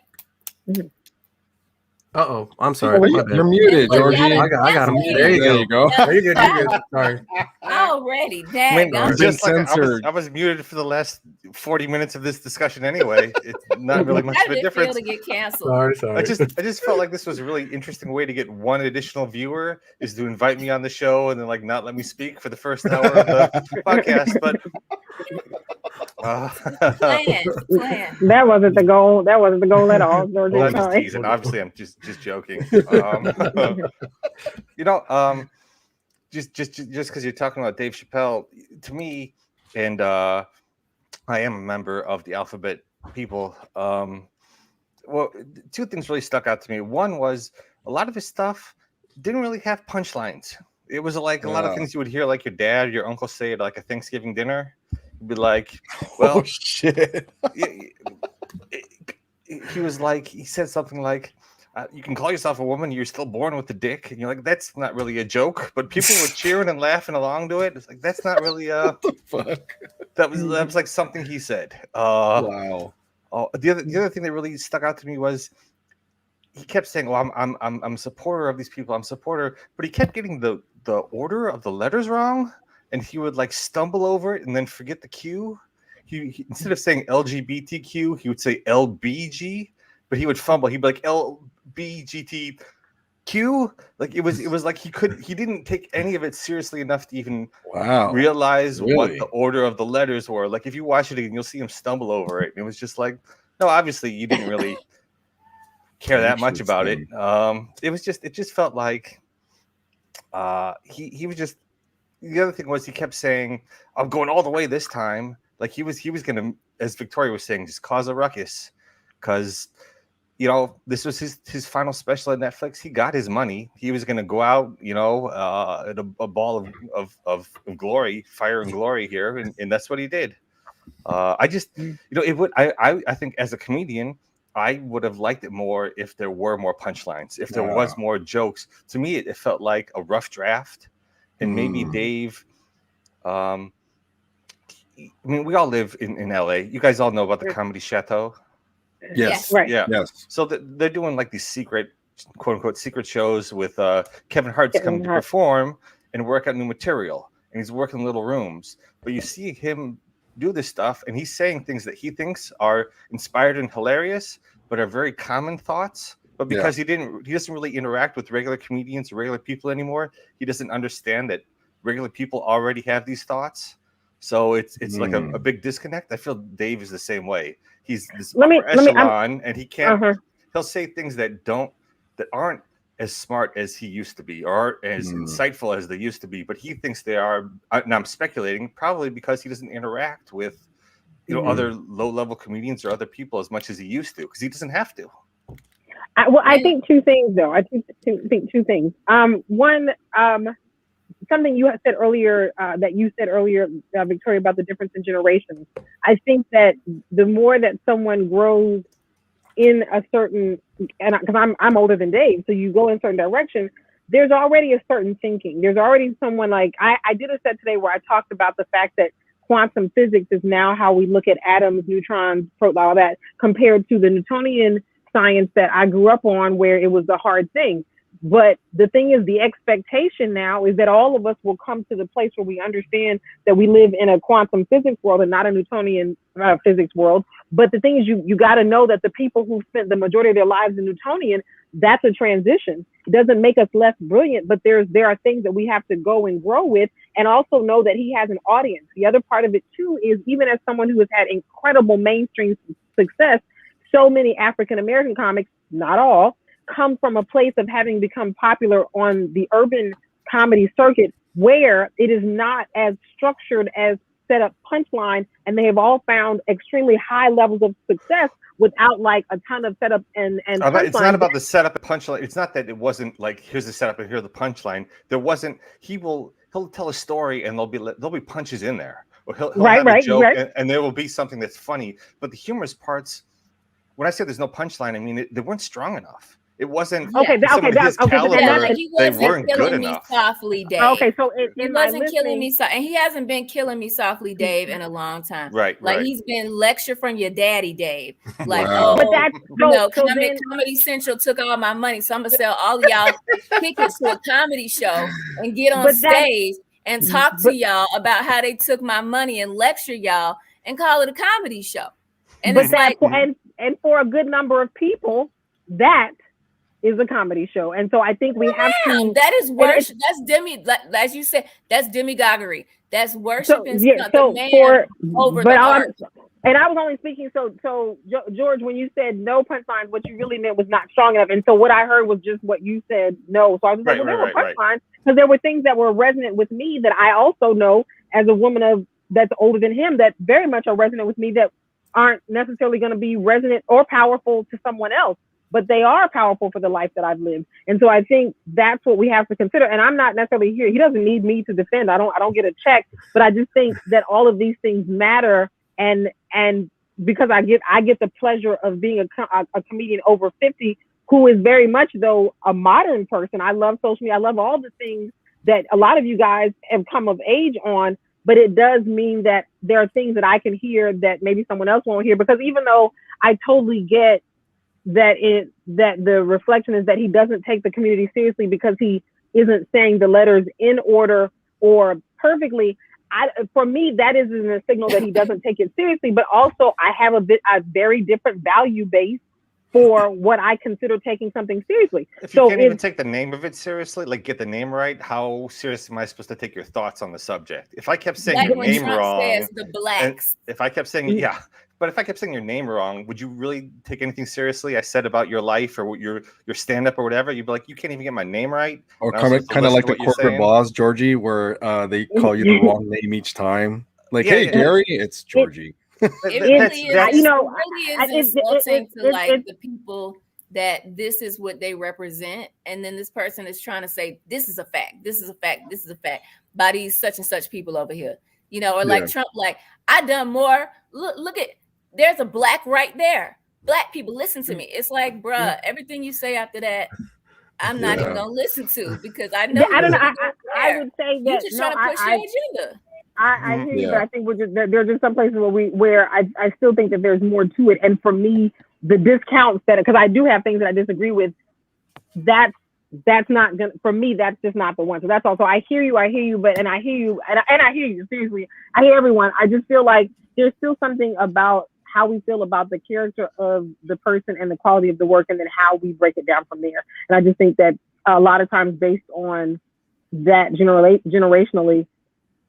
[SPEAKER 1] Uh-oh, I'm sorry.
[SPEAKER 3] You're muted, Georgie.
[SPEAKER 1] I got him. There you go. You're good. Sorry.
[SPEAKER 2] Already, dang.
[SPEAKER 5] I was muted for the last 40 minutes of this discussion anyway. It's not really much of a difference.
[SPEAKER 2] To get canceled.
[SPEAKER 1] Sorry.
[SPEAKER 5] I just felt like this was a really interesting way to get one additional viewer, is to invite me on the show and then like not let me speak for the first hour of the podcast. But
[SPEAKER 4] that wasn't the goal. That wasn't the goal at all, Georgie.
[SPEAKER 5] Well, I'm just teasing. Obviously, I'm just joking. Just because you're talking about Dave Chappelle, to me, and I am a member of the Alphabet people. Well, two things really stuck out to me. One was a lot of his stuff didn't really have punchlines. It was like a lot of things you would hear like your dad, your uncle say at like a Thanksgiving dinner. You'd be like, well,
[SPEAKER 3] shit.
[SPEAKER 5] He was like, he said something like, you can call yourself a woman, you're still born with a dick. And you're like, that's not really a joke. But people were cheering and laughing along to it. It's like, that's not really
[SPEAKER 3] what the fuck?
[SPEAKER 5] That was like something he said.
[SPEAKER 3] Wow.
[SPEAKER 5] The other thing that really stuck out to me was he kept saying, well, I'm a supporter of these people. I'm a supporter. But he kept getting the order of the letters wrong. And he would like stumble over it and then forget the Q. He instead of saying LGBTQ, he would say LBG, but he would fumble. He'd be like LBGTQ. Like it was like he didn't take any of it seriously enough to even realize what the order of the letters were. Like if you watch it again, you'll see him stumble over it. And it was just like, no, obviously you didn't really care that much about it. It just felt like he was just. The other thing was he kept saying, I'm going all the way this time. Like he was going to, as Victoria was saying, just cause a ruckus because, you know, this was his final special at Netflix. He got his money. He was going to go out, you know, at a ball of glory, fire and glory here. And that's what he did. I think as a comedian, I would have liked it more if there were more punchlines, if there was more jokes. To me, it felt like a rough draft. And maybe Dave, I mean, we all live in LA. You guys all know about the Comedy Chateau?
[SPEAKER 3] Yes.
[SPEAKER 4] Right.
[SPEAKER 5] Yeah.
[SPEAKER 3] Yes.
[SPEAKER 5] So they're doing like these secret, quote unquote, secret shows with Kevin Hart's coming to perform and work out new material. And he's working in little rooms. But you see him do this stuff and he's saying things that he thinks are inspired and hilarious, but are very common thoughts. But because he doesn't really interact with regular comedians or regular people anymore, he doesn't understand that regular people already have these thoughts. So it's like a big disconnect. I feel Dave is the same way. He's this echelon, and he can't. He'll say things that aren't as smart as he used to be, or aren't as insightful as they used to be. But he thinks they are. And I'm speculating, probably because he doesn't interact with other low-level comedians or other people as much as he used to, because he doesn't have to.
[SPEAKER 4] I think two things, though. I think two things. One, something you had said earlier, Victoria, about the difference in generations. I think that the more that someone grows in a certain, and because I'm older than Dave, so you go in a certain direction, there's already a certain thinking. There's already someone like, I did a set today where I talked about the fact that quantum physics is now how we look at atoms, neutrons, all that, compared to the Newtonian science that I grew up on, where it was the hard thing. But the thing is, the expectation now is that all of us will come to the place where we understand that we live in a quantum physics world and not a Newtonian physics world. But the thing is, you got to know that the people who spent the majority of their lives in Newtonian, that's a transition. It doesn't make us less brilliant, but there are things that we have to go and grow with, and also know that he has an audience. The other part of it too is, even as someone who has had incredible mainstream success, so many African-American comics, not all, come from a place of having become popular on the urban comedy circuit, where it is not as structured as set up punchline, and they have all found extremely high levels of success, without like a ton of setup and
[SPEAKER 5] it's not about the setup and punchline. It's not that it wasn't like here's the setup and here's the punchline. There wasn't. He'll tell a story and there'll be punches in there, or he'll have a joke and there will be something that's funny. But the humorous parts, when I say there's no punchline, I mean they weren't strong enough. It wasn't
[SPEAKER 4] okay.
[SPEAKER 5] Caliber, they weren't good enough.
[SPEAKER 2] Softly, Dave.
[SPEAKER 4] Okay, so
[SPEAKER 2] he wasn't killing me, and he hasn't been killing me softly, Dave, in a long time.
[SPEAKER 5] Right,
[SPEAKER 2] like he's been lecture from your daddy, Dave. Like,
[SPEAKER 4] but that's
[SPEAKER 2] Comedy Central took all my money, so I'm gonna sell all of y'all tickets to a comedy show and get on stage and talk to y'all about how they took my money and lecture y'all and call it a comedy show. And it's like,
[SPEAKER 4] and for a good number of people, that is a comedy show, and so I think we have to.
[SPEAKER 2] That is worship. As you said, that's demagoguery. That's worshiping the man over the art.
[SPEAKER 4] And I was only speaking. So George, when you said no punchlines, what you really meant was not strong enough. And so what I heard was just what you said. No, so I was like, well, there were punchlines because there were things that were resonant with me that I also know as a woman that's older than him that very much are resonant with me that aren't necessarily going to be resonant or powerful to someone else. But they are powerful for the life that I've lived. And so I think that's what we have to consider. And I'm not necessarily here. He doesn't need me to defend. I don't get a check, but I just think that all of these things matter. And because I get the pleasure of being a comedian over 50, who is very much though a modern person. I love social media. I love all the things that a lot of you guys have come of age on, but it does mean that there are things that I can hear that maybe someone else won't hear, because even though I totally get that the reflection is that he doesn't take the community seriously because he isn't saying the letters in order or perfectly. For me, that isn't a signal that he doesn't take it seriously, but also I have a very different value base for what I consider taking something seriously.
[SPEAKER 5] If you can't even take the name of it seriously, like get the name right, how serious am I supposed to take your thoughts on the subject? If I kept saying your name wrong,
[SPEAKER 2] the blacks.
[SPEAKER 5] If I kept saying but if I kept saying your name wrong, would you really take anything seriously I said about your life or your stand-up or whatever? You'd be like, you can't even get my name right.
[SPEAKER 3] Or kind of like the corporate boss, Georgie, where they call you the wrong name each time. Like, hey, Gary, it's Georgie.
[SPEAKER 2] It really is insulting to like the people that this is what they represent, and then this person is trying to say this is a fact, this is a fact, this is a fact by these such and such people over here, or like Trump, like I done more. Look at, there's a black right there. Black people, listen to me. It's like, bruh, everything you say after that, I'm not even gonna listen to, because I know.
[SPEAKER 4] I don't know. I would say that
[SPEAKER 2] you're just trying to push your agenda.
[SPEAKER 4] I hear you, but I think there are just some places where I still think that there's more to it. And for me, the discounts because I do have things that I disagree with, that's not gonna, for me, that's just not the one. So that's also, I hear you, but I hear you, seriously. I hear everyone. I just feel like there's still something about how we feel about the character of the person and the quality of the work, and then how we break it down from there. And I just think that a lot of times based on that generationally,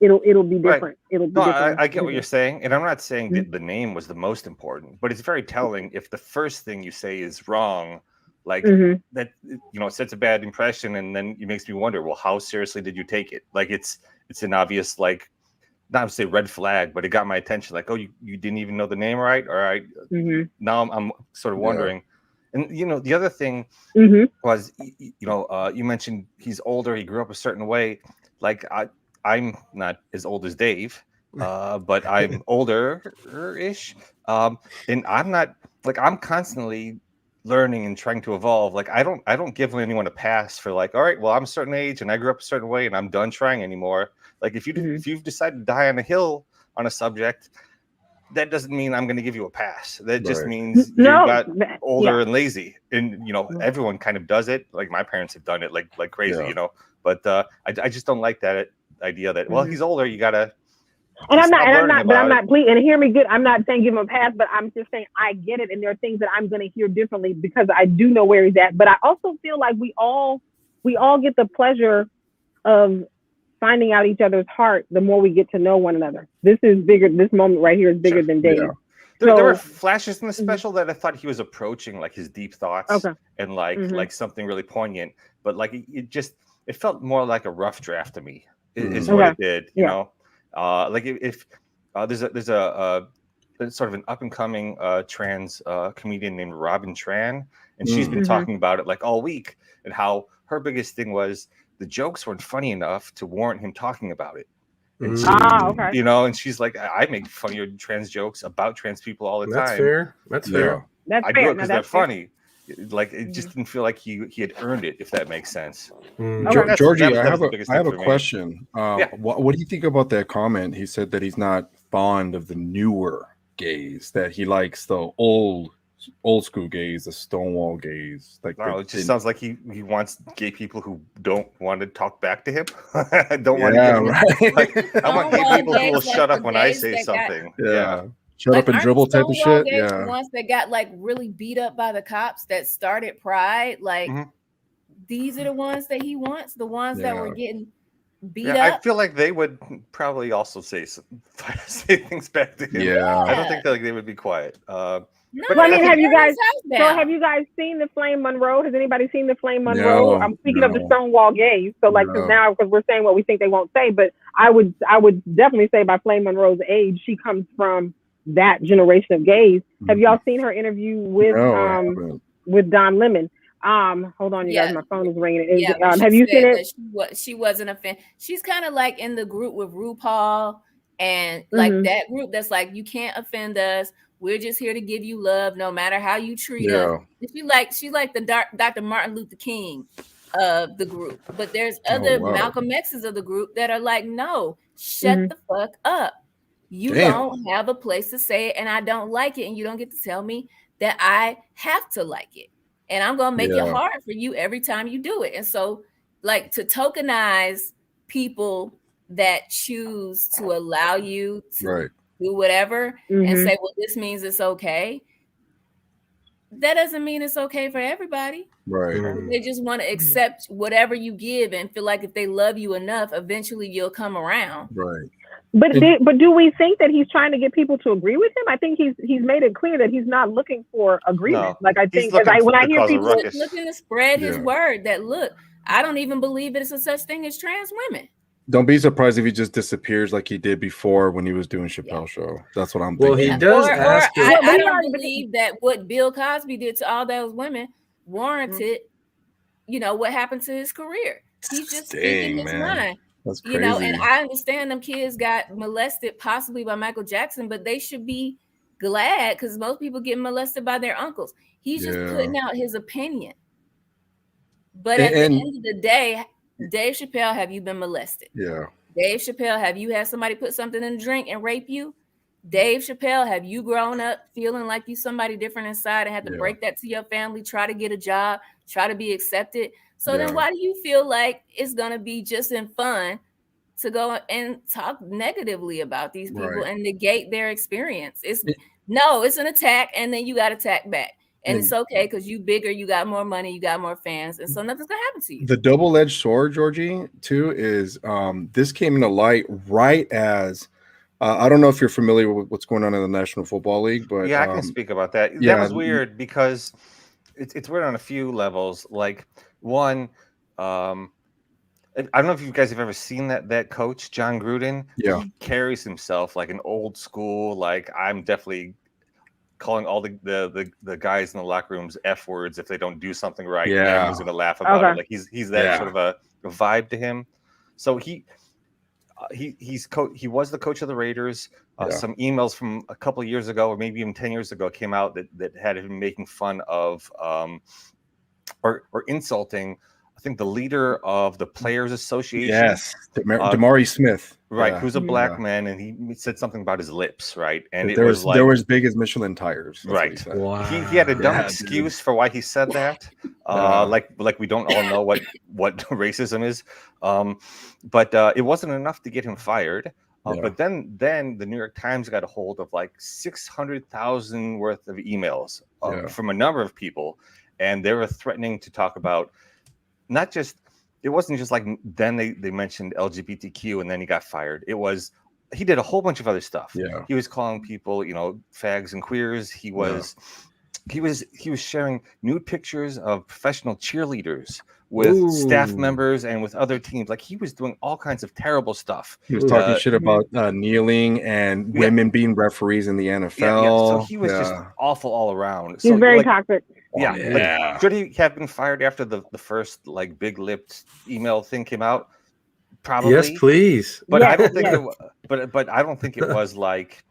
[SPEAKER 4] it'll be different. Right. It'll be different.
[SPEAKER 5] I get what you're saying, and I'm not saying that the name was the most important, but it's very telling if the first thing you say is wrong, like that, it sets a bad impression, and then it makes me wonder, well, how seriously did you take it? Like it's an obvious, like, not to say red flag, but it got my attention. Like, oh, you didn't even know the name right? All right. Now I'm sort of wondering. Yeah. And the other thing was, you mentioned he's older. He grew up a certain way. Like I'm not as old as Dave, but I'm older-ish. And I'm not, like, I'm constantly learning and trying to evolve. Like I don't give anyone a pass for like, all right, well, I'm a certain age and I grew up a certain way and I'm done trying anymore. Like if you've decided to die on a hill on a subject, that doesn't mean I'm going to give you a pass. That just means you got older and lazy. And everyone kind of does it. Like my parents have done it like crazy, But I just don't like that idea that, well, he's older, you gotta.
[SPEAKER 4] And I'm not pleading, and hear me good. I'm not saying give him a pass, but I'm just saying I get it, and there are things that I'm going to hear differently because I do know where he's at. But I also feel like we all get the pleasure of finding out each other's heart the more we get to know one another. This is bigger. This moment right here is bigger than Dave. Yeah.
[SPEAKER 5] There were flashes in the special that I thought he was approaching like his deep thoughts and like something really poignant, but like it felt more like a rough draft to me. Is what it did, Like if there's a sort of an up and coming trans comedian named Robin Tran, and she's been talking about it like all week, and how her biggest thing was the jokes weren't funny enough to warrant him talking about it. And she,
[SPEAKER 4] okay.
[SPEAKER 5] You know, and she's like, I make funny trans jokes about trans people all the
[SPEAKER 1] That's
[SPEAKER 5] time.
[SPEAKER 1] fair. That's fair.
[SPEAKER 5] I do it because they're funny. Like it just didn't feel like he had earned it, if that makes sense.
[SPEAKER 3] Georgie, I have a question. What do you think about that comment? He said that he's not fond of the newer gays, that he likes the old school gays, the Stonewall gays. Like,
[SPEAKER 5] it just sounds like he wants gay people who don't want to talk back to him. Don't want to get him,
[SPEAKER 3] right.
[SPEAKER 5] Like, I want gay people who will shut up when I say something.
[SPEAKER 3] Shut up and dribble type of shit.
[SPEAKER 2] The ones that got like really beat up by the cops that started Pride, like these are the ones that he wants. The ones that were getting beat up.
[SPEAKER 5] I feel like they would probably also say things back to him. I don't think that they would be quiet.
[SPEAKER 4] No, but I mean, have you guys seen the Flame Monroe? Has anybody seen the Flame Monroe? I'm speaking of the Stonewall gays. So like now, because we're saying what we think they won't say, but I would definitely say by Flame Monroe's age, she comes from that generation of gays. Have y'all seen her interview with Don Lemon? Hold on, you guys, my phone is ringing. Have you seen it?
[SPEAKER 2] She wasn't a fan. She's kind of like in the group with RuPaul and like that group that's like, you can't offend us. We're just here to give you love, no matter how you treat us. She's like the Dr. Martin Luther King of the group. But there's other Malcolm X's of the group that are like, no, shut the fuck up. You don't have a place to say it, and I don't like it, and you don't get to tell me that I have to like it. And I'm gonna make it hard for you every time you do it. And so, like, to tokenize people that choose to allow you to do whatever and say, well, this means it's okay. That doesn't mean it's okay for everybody.
[SPEAKER 3] Right.
[SPEAKER 2] They just want to accept whatever you give and feel like if they love you enough, eventually you'll come around.
[SPEAKER 3] Right.
[SPEAKER 4] But do we think that he's trying to get people to agree with him? I think he's made it clear that he's not looking for agreement. No, like I think when I hear people
[SPEAKER 2] looking to spread his word that look, I don't even believe it's a such thing as trans women.
[SPEAKER 3] Don't be surprised if he just disappears like he did before when he was doing Chappelle's show. That's what I'm thinking.
[SPEAKER 1] Well, he does ask.
[SPEAKER 2] I don't believe that what Bill Cosby did to all those women warranted, what happened to his career. He's just speaking his mind.
[SPEAKER 3] That's crazy.
[SPEAKER 2] And I understand them kids got molested possibly by Michael Jackson, but they should be glad because most people get molested by their uncles. He's just putting out his opinion. But at the end of the day, Dave Chappelle, have you been molested?
[SPEAKER 3] Yeah.
[SPEAKER 2] Dave Chappelle, have you had somebody put something in a drink and rape you? Dave Chappelle, have you grown up feeling like you somebody different inside and had to break that to your family, try to get a job, try to be accepted? So then why do you feel like it's going to be just in fun to go and talk negatively about these people and negate their experience? It's an attack, and then you got to attack back. And it's okay because you bigger, you got more money, you got more fans, and so nothing's gonna happen to you.
[SPEAKER 3] The double-edged sword, Georgie, too, is this came into light right as I don't know if you're familiar with what's going on in the National Football League, but
[SPEAKER 5] I can speak about that. That was weird because it's weird on a few levels. Like one, I don't know if you guys have ever seen that coach, John Gruden.
[SPEAKER 3] Yeah,
[SPEAKER 5] he carries himself like an old school. Like I'm definitely calling all the guys in the locker rooms F words if they don't do something right. Yeah, and everyone's gonna laugh about it. Like he's that sort of a vibe to him. So he was the coach of the Raiders. Some emails from a couple of years ago, or maybe even 10 years ago, came out that had him making fun of or insulting, I think, the leader of the Players Association.
[SPEAKER 3] Yes, Damari Smith.
[SPEAKER 5] Right, who's a black man, and he said something about his lips, right? And
[SPEAKER 3] they were as big as Michelin tires.
[SPEAKER 5] Right. Wow. He had a dumb excuse for why he said that. Like we don't all know what racism is. But it wasn't enough to get him fired. But then the New York Times got a hold of like 600,000 worth of emails from a number of people, and they were threatening to talk about not just. It wasn't just like then they mentioned LGBTQ and then he got fired. It was he did a whole bunch of other stuff.
[SPEAKER 3] Yeah.
[SPEAKER 5] He was calling people, fags and queers. He was he was sharing nude pictures of professional cheerleaders with staff members and with other teams. Like he was doing all kinds of terrible stuff.
[SPEAKER 3] He was talking shit about kneeling and women being referees in the NFL.
[SPEAKER 5] Yeah. So he was just awful all around.
[SPEAKER 4] He's
[SPEAKER 5] so,
[SPEAKER 4] very toxic.
[SPEAKER 5] Yeah. Should he have been fired after the first like big-lipped email thing came out? Probably.
[SPEAKER 1] Yes, please.
[SPEAKER 5] But I don't think but I don't think it was like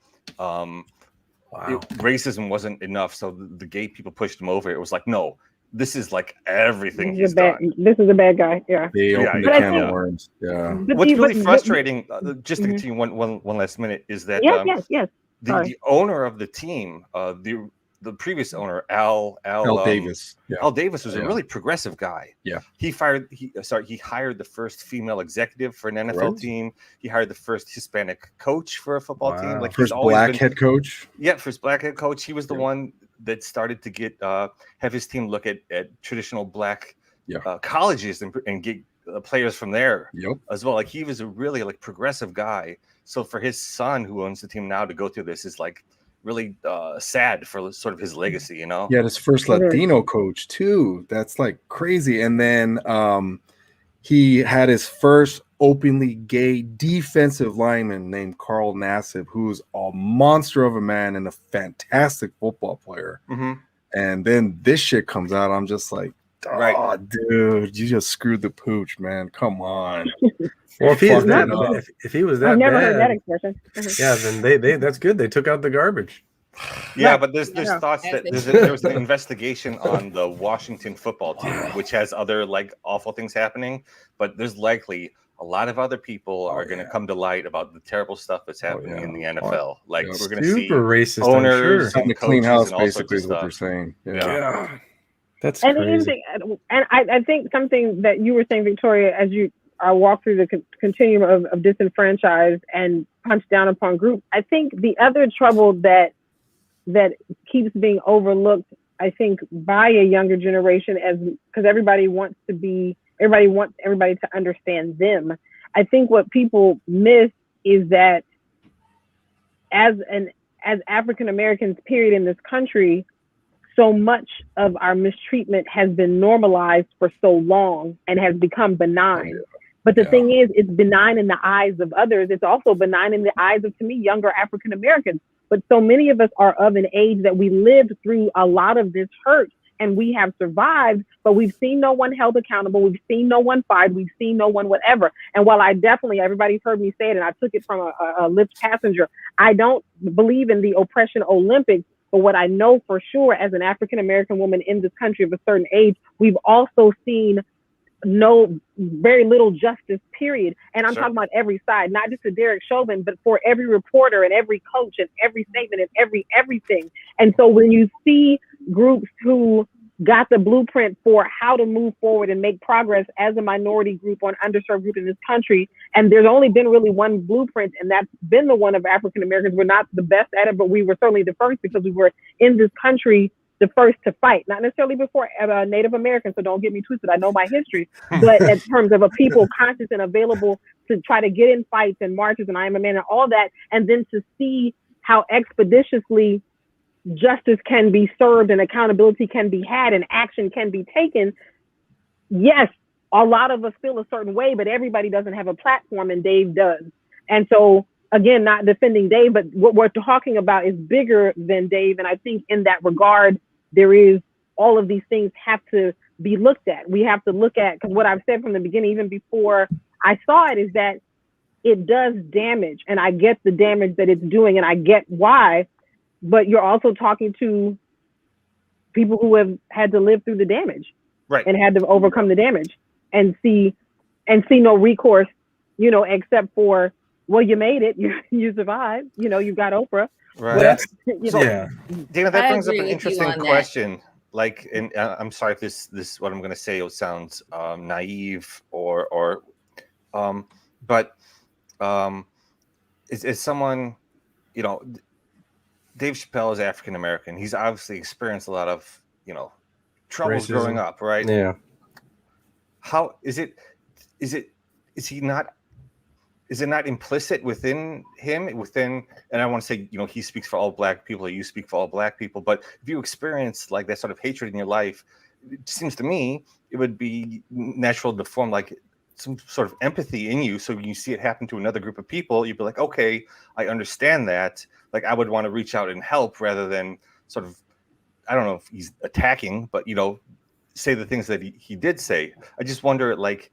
[SPEAKER 5] racism wasn't enough, so the gay people pushed him over. It was like, no, this is like everything he's done.
[SPEAKER 4] This is a bad guy. Yeah.
[SPEAKER 3] They opened the can of worms. Yeah.
[SPEAKER 5] What's really frustrating, just to continue one last minute, is that the owner of the team, the previous owner, Al
[SPEAKER 3] Davis.
[SPEAKER 5] Al Davis was a really progressive guy.
[SPEAKER 3] Yeah.
[SPEAKER 5] He hired the first female executive for an NFL team. He hired the first Hispanic coach for a football team. Like
[SPEAKER 3] first black head coach.
[SPEAKER 5] Yeah, first black head coach. He was the one that started to get have his team look at traditional black colleges and get players from there as well. Like he was a really like progressive guy. So for his son, who owns the team now, to go through this is like really sad for sort of his legacy, you know.
[SPEAKER 3] Yeah, his first Latino coach too. That's like crazy. And then he had his first openly gay defensive lineman named Carl Nassib, who's a monster of a man and a fantastic football player. And then this shit comes out. I'm just like, oh, dude, you just screwed the pooch, man. Come on.
[SPEAKER 1] Well, if he was that, if he was that
[SPEAKER 4] I've never
[SPEAKER 1] bad,
[SPEAKER 4] heard that expression.
[SPEAKER 1] Yeah, then they that's good. They took out the garbage.
[SPEAKER 5] Yeah, but there's thoughts that there was an investigation on the Washington football team, which has other like awful things happening. But there's likely a lot of other people are going to come to light about the terrible stuff that's happening in the NFL. Like we're going to see
[SPEAKER 1] racist
[SPEAKER 5] owners
[SPEAKER 3] and
[SPEAKER 5] clean
[SPEAKER 3] house, basically, is what they're saying.
[SPEAKER 1] Yeah. That's
[SPEAKER 4] crazy. And I think something that you were saying, Victoria, as you walk through the continuum of disenfranchised and punch down upon groups, I think the other trouble that keeps being overlooked, I think, by a younger generation, because everybody wants everybody to understand them. I think what people miss is that as African Americans, period, in this country, so much of our mistreatment has been normalized for so long and has become benign. But the thing is, it's benign in the eyes of others. It's also benign in the eyes of, to me, younger African Americans. But so many of us are of an age that we lived through a lot of this hurt and we have survived, but we've seen no one held accountable. We've seen no one fired. We've seen no one whatever. And while everybody's heard me say it, and I took it from a Lyft passenger, I don't believe in the oppression Olympics. But what I know for sure, as an African American woman in this country of a certain age, we've also seen very little justice, period. And I'm talking about every side, not just to Derek Chauvin, but for every reporter and every coach and every statement and everything. And so when you see groups who got the blueprint for how to move forward and make progress as a minority group or an underserved group in this country, and there's only been really one blueprint, and that's been the one of African Americans. We're not the best at it, but we were certainly the first, because we were in this country the first to fight, not necessarily before Native Americans, so don't get me twisted, I know my history, but in terms of a people conscious and available to try to get in fights and marches and I Am a Man and all that, and then to see how expeditiously justice can be served and accountability can be had and action can be taken. Yes, a lot of us feel a certain way, but everybody doesn't have a platform, and Dave does. And so, again, not defending Dave, but what we're talking about is bigger than Dave. And I think in that regard, there is all of these things have to be looked at. We have to look at, because what I've said from the beginning, even before I saw it, is that it does damage. And I get the damage that it's doing, and I get why. But you're also talking to people who have had to live through the damage, and had to overcome the damage, and see no recourse, except for, well, you made it, you survived, you've got Oprah.
[SPEAKER 5] Right. Dana, that brings up an interesting question. Like, and I'm sorry if this what I'm going to say sounds naive or but is someone, Dave Chappelle is African American. He's obviously experienced a lot of, troubles growing up, right?
[SPEAKER 1] Yeah.
[SPEAKER 5] How is he not is it not implicit within him? And I want to say, he speaks for all Black people, or you speak for all Black people. But if you experience like that sort of hatred in your life, it seems to me it would be natural to form like some sort of empathy in you. So when you see it happen to another group of people, you'd be like, okay, I understand that. Like I would want to reach out and help rather than sort of, I don't know if he's attacking, but say the things that he did say. I just wonder, like,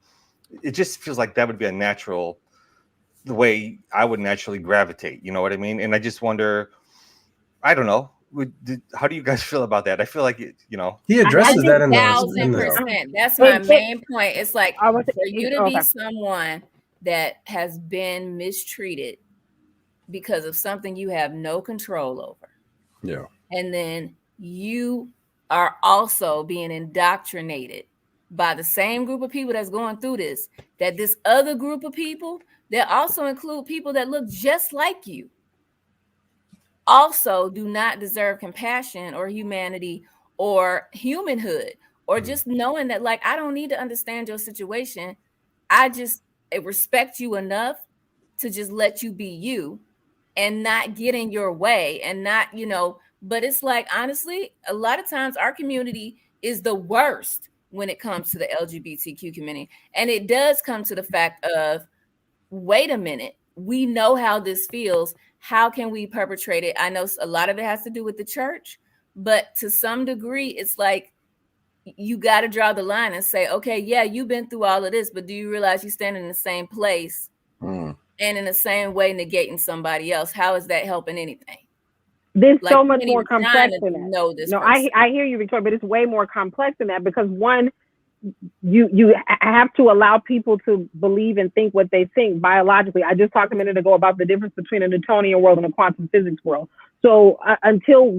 [SPEAKER 5] it just feels like that would be the way I would naturally gravitate. You know what I mean? And I just wonder, I don't know. How do you guys feel about that? I feel like
[SPEAKER 1] he addresses that in
[SPEAKER 2] 1,000%. That's my main point. It's like for you to be someone that has been mistreated because of something you have no control over.
[SPEAKER 3] Yeah.
[SPEAKER 2] And then you are also being indoctrinated by the same group of people that's going through this, that this other group of people that also include people that look just like you also do not deserve compassion or humanity or humanhood, or just knowing that, like, I don't need to understand your situation. I respect you enough to just let you be you and not get in your way and not, but it's like, honestly, a lot of times our community is the worst when it comes to the LGBTQ community. And it does come to the fact of, wait a minute, we know how this feels. How can we perpetrate it? I know a lot of it has to do with the church, but to some degree, it's like you got to draw the line and say, okay, yeah, you've been through all of this, but do you realize you stand in the same place and in the same way negating somebody else? How is that helping anything?
[SPEAKER 4] There's so much more complex than that. No, I hear you, Victoria, but it's way more complex than that, because one, you have to allow people to believe and think what they think biologically. I just talked a minute ago about the difference between a Newtonian world and a quantum physics world. So until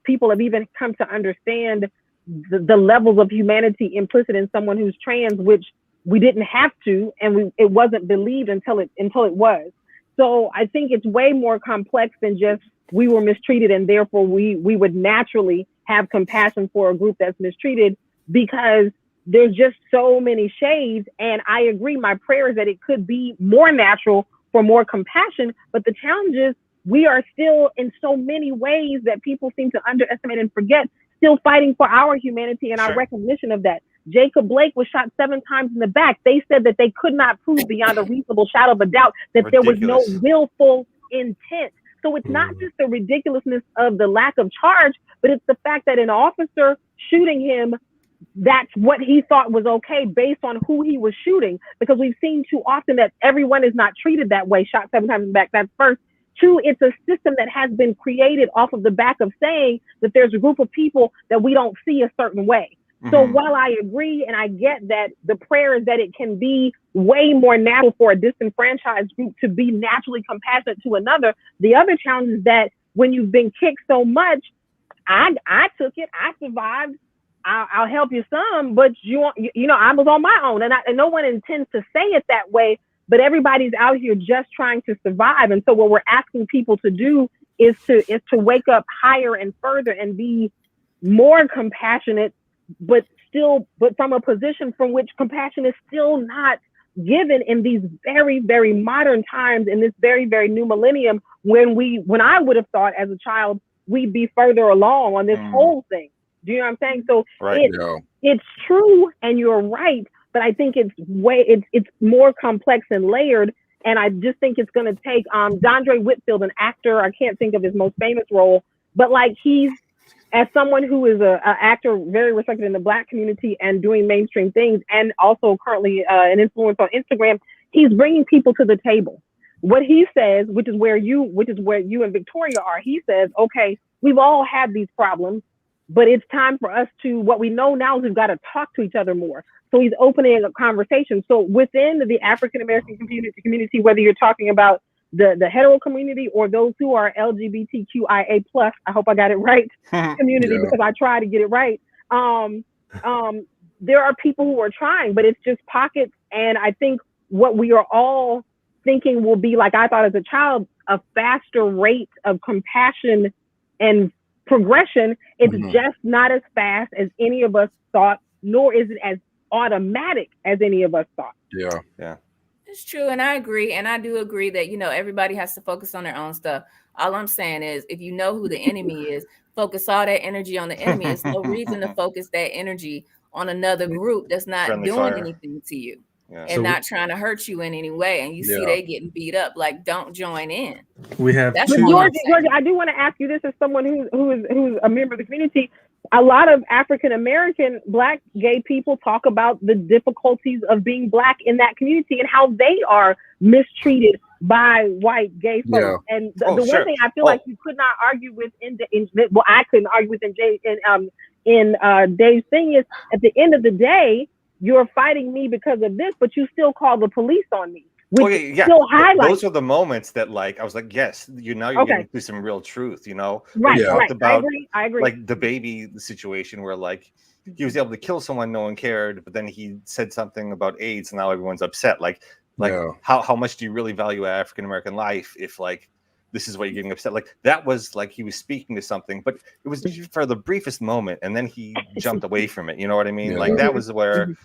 [SPEAKER 4] people have even come to understand the levels of humanity implicit in someone who's trans, which we didn't have to, and it wasn't believed until it was. So I think it's way more complex than just we were mistreated and therefore we would naturally have compassion for a group that's mistreated, because there's just so many shades. And I agree, my prayer is that it could be more natural for more compassion. But the challenge is we are still, in so many ways that people seem to underestimate and forget, still fighting for our humanity and our recognition of that. Jacob Blake was shot 7 times in the back. They said that they could not prove beyond a reasonable shadow of a doubt that there was no willful intent. So it's not just the ridiculousness of the lack of charge, but it's the fact that an officer shooting him, that's what he thought was okay based on who he was shooting. Because we've seen too often that everyone is not treated that way. Shot 7 times in the back, that's first. 2, it's a system that has been created off of the back of saying that there's a group of people that we don't see a certain way. So while I agree and I get that the prayer is that it can be way more natural for a disenfranchised group to be naturally compassionate to another, the other challenge is that when you've been kicked so much, I took it, I survived, I'll help you some, but I was on my own, and no one intends to say it that way, but everybody's out here just trying to survive. And so what we're asking people to do is to wake up higher and further and be more compassionate, but from a position from which compassion is still not given in these very, very modern times, in this very, very new millennium, when I would have thought as a child we'd be further along on this whole thing. Do you know what I'm saying? So it's true, and you're right, but I think it's more complex and layered. And I just think it's going to take Dondre Whitfield, an actor, I can't think of his most famous role, but like he's, as someone who is an actor very respected in the Black community and doing mainstream things, and also currently an influence on Instagram, he's bringing people to the table. What he says, which is where you and Victoria are, he says, okay, we've all had these problems, but it's time for us to, what we know now is we've got to talk to each other more. So he's opening a conversation. So within the African-American community, whether you're talking about the hetero community or those who are LGBTQIA+, I hope I got it right, community, because I try to get it right. There are people who are trying, but it's just pockets. And I think what we are all thinking will be, like I thought as a child, a faster rate of compassion and progression. It's just not as fast as any of us thought, nor is it as automatic as any of us thought.
[SPEAKER 2] Yeah. It's true, and I agree, and I do agree that everybody has to focus on their own stuff. All I'm saying is, if you know who the enemy is, focus all that energy on the enemy. There's no reason to focus that energy on another group that's not
[SPEAKER 5] Friendly
[SPEAKER 2] doing
[SPEAKER 5] fire.
[SPEAKER 2] anything to you.
[SPEAKER 5] Yeah.
[SPEAKER 2] And not trying to hurt you in any way, and you see they getting beat up. Like, don't join in.
[SPEAKER 1] We have
[SPEAKER 4] Georgie, I do want to ask you this as someone who's a member of the community. A lot of African American Black gay people talk about the difficulties of being Black in that community and how they are mistreated by white gay folks. Yeah. And the one thing I feel like you could not argue with I couldn't argue with in Dave's thing is, at the end of the day, you're fighting me because of this, but you still call the police on me.
[SPEAKER 5] Still those are the moments that, like, I was like, yes, you're getting through some real truth,
[SPEAKER 4] Right.
[SPEAKER 5] We talked about,
[SPEAKER 4] I agree.
[SPEAKER 5] Like the baby situation where, like, he was able to kill someone, no one cared, but then he said something about AIDS and now everyone's upset. Like how much do you really value African American life if, like, this is why you're getting upset? Like, that was like he was speaking to something, but it was for the briefest moment, and then he jumped away from it. You know what I mean? Yeah. Like, that was where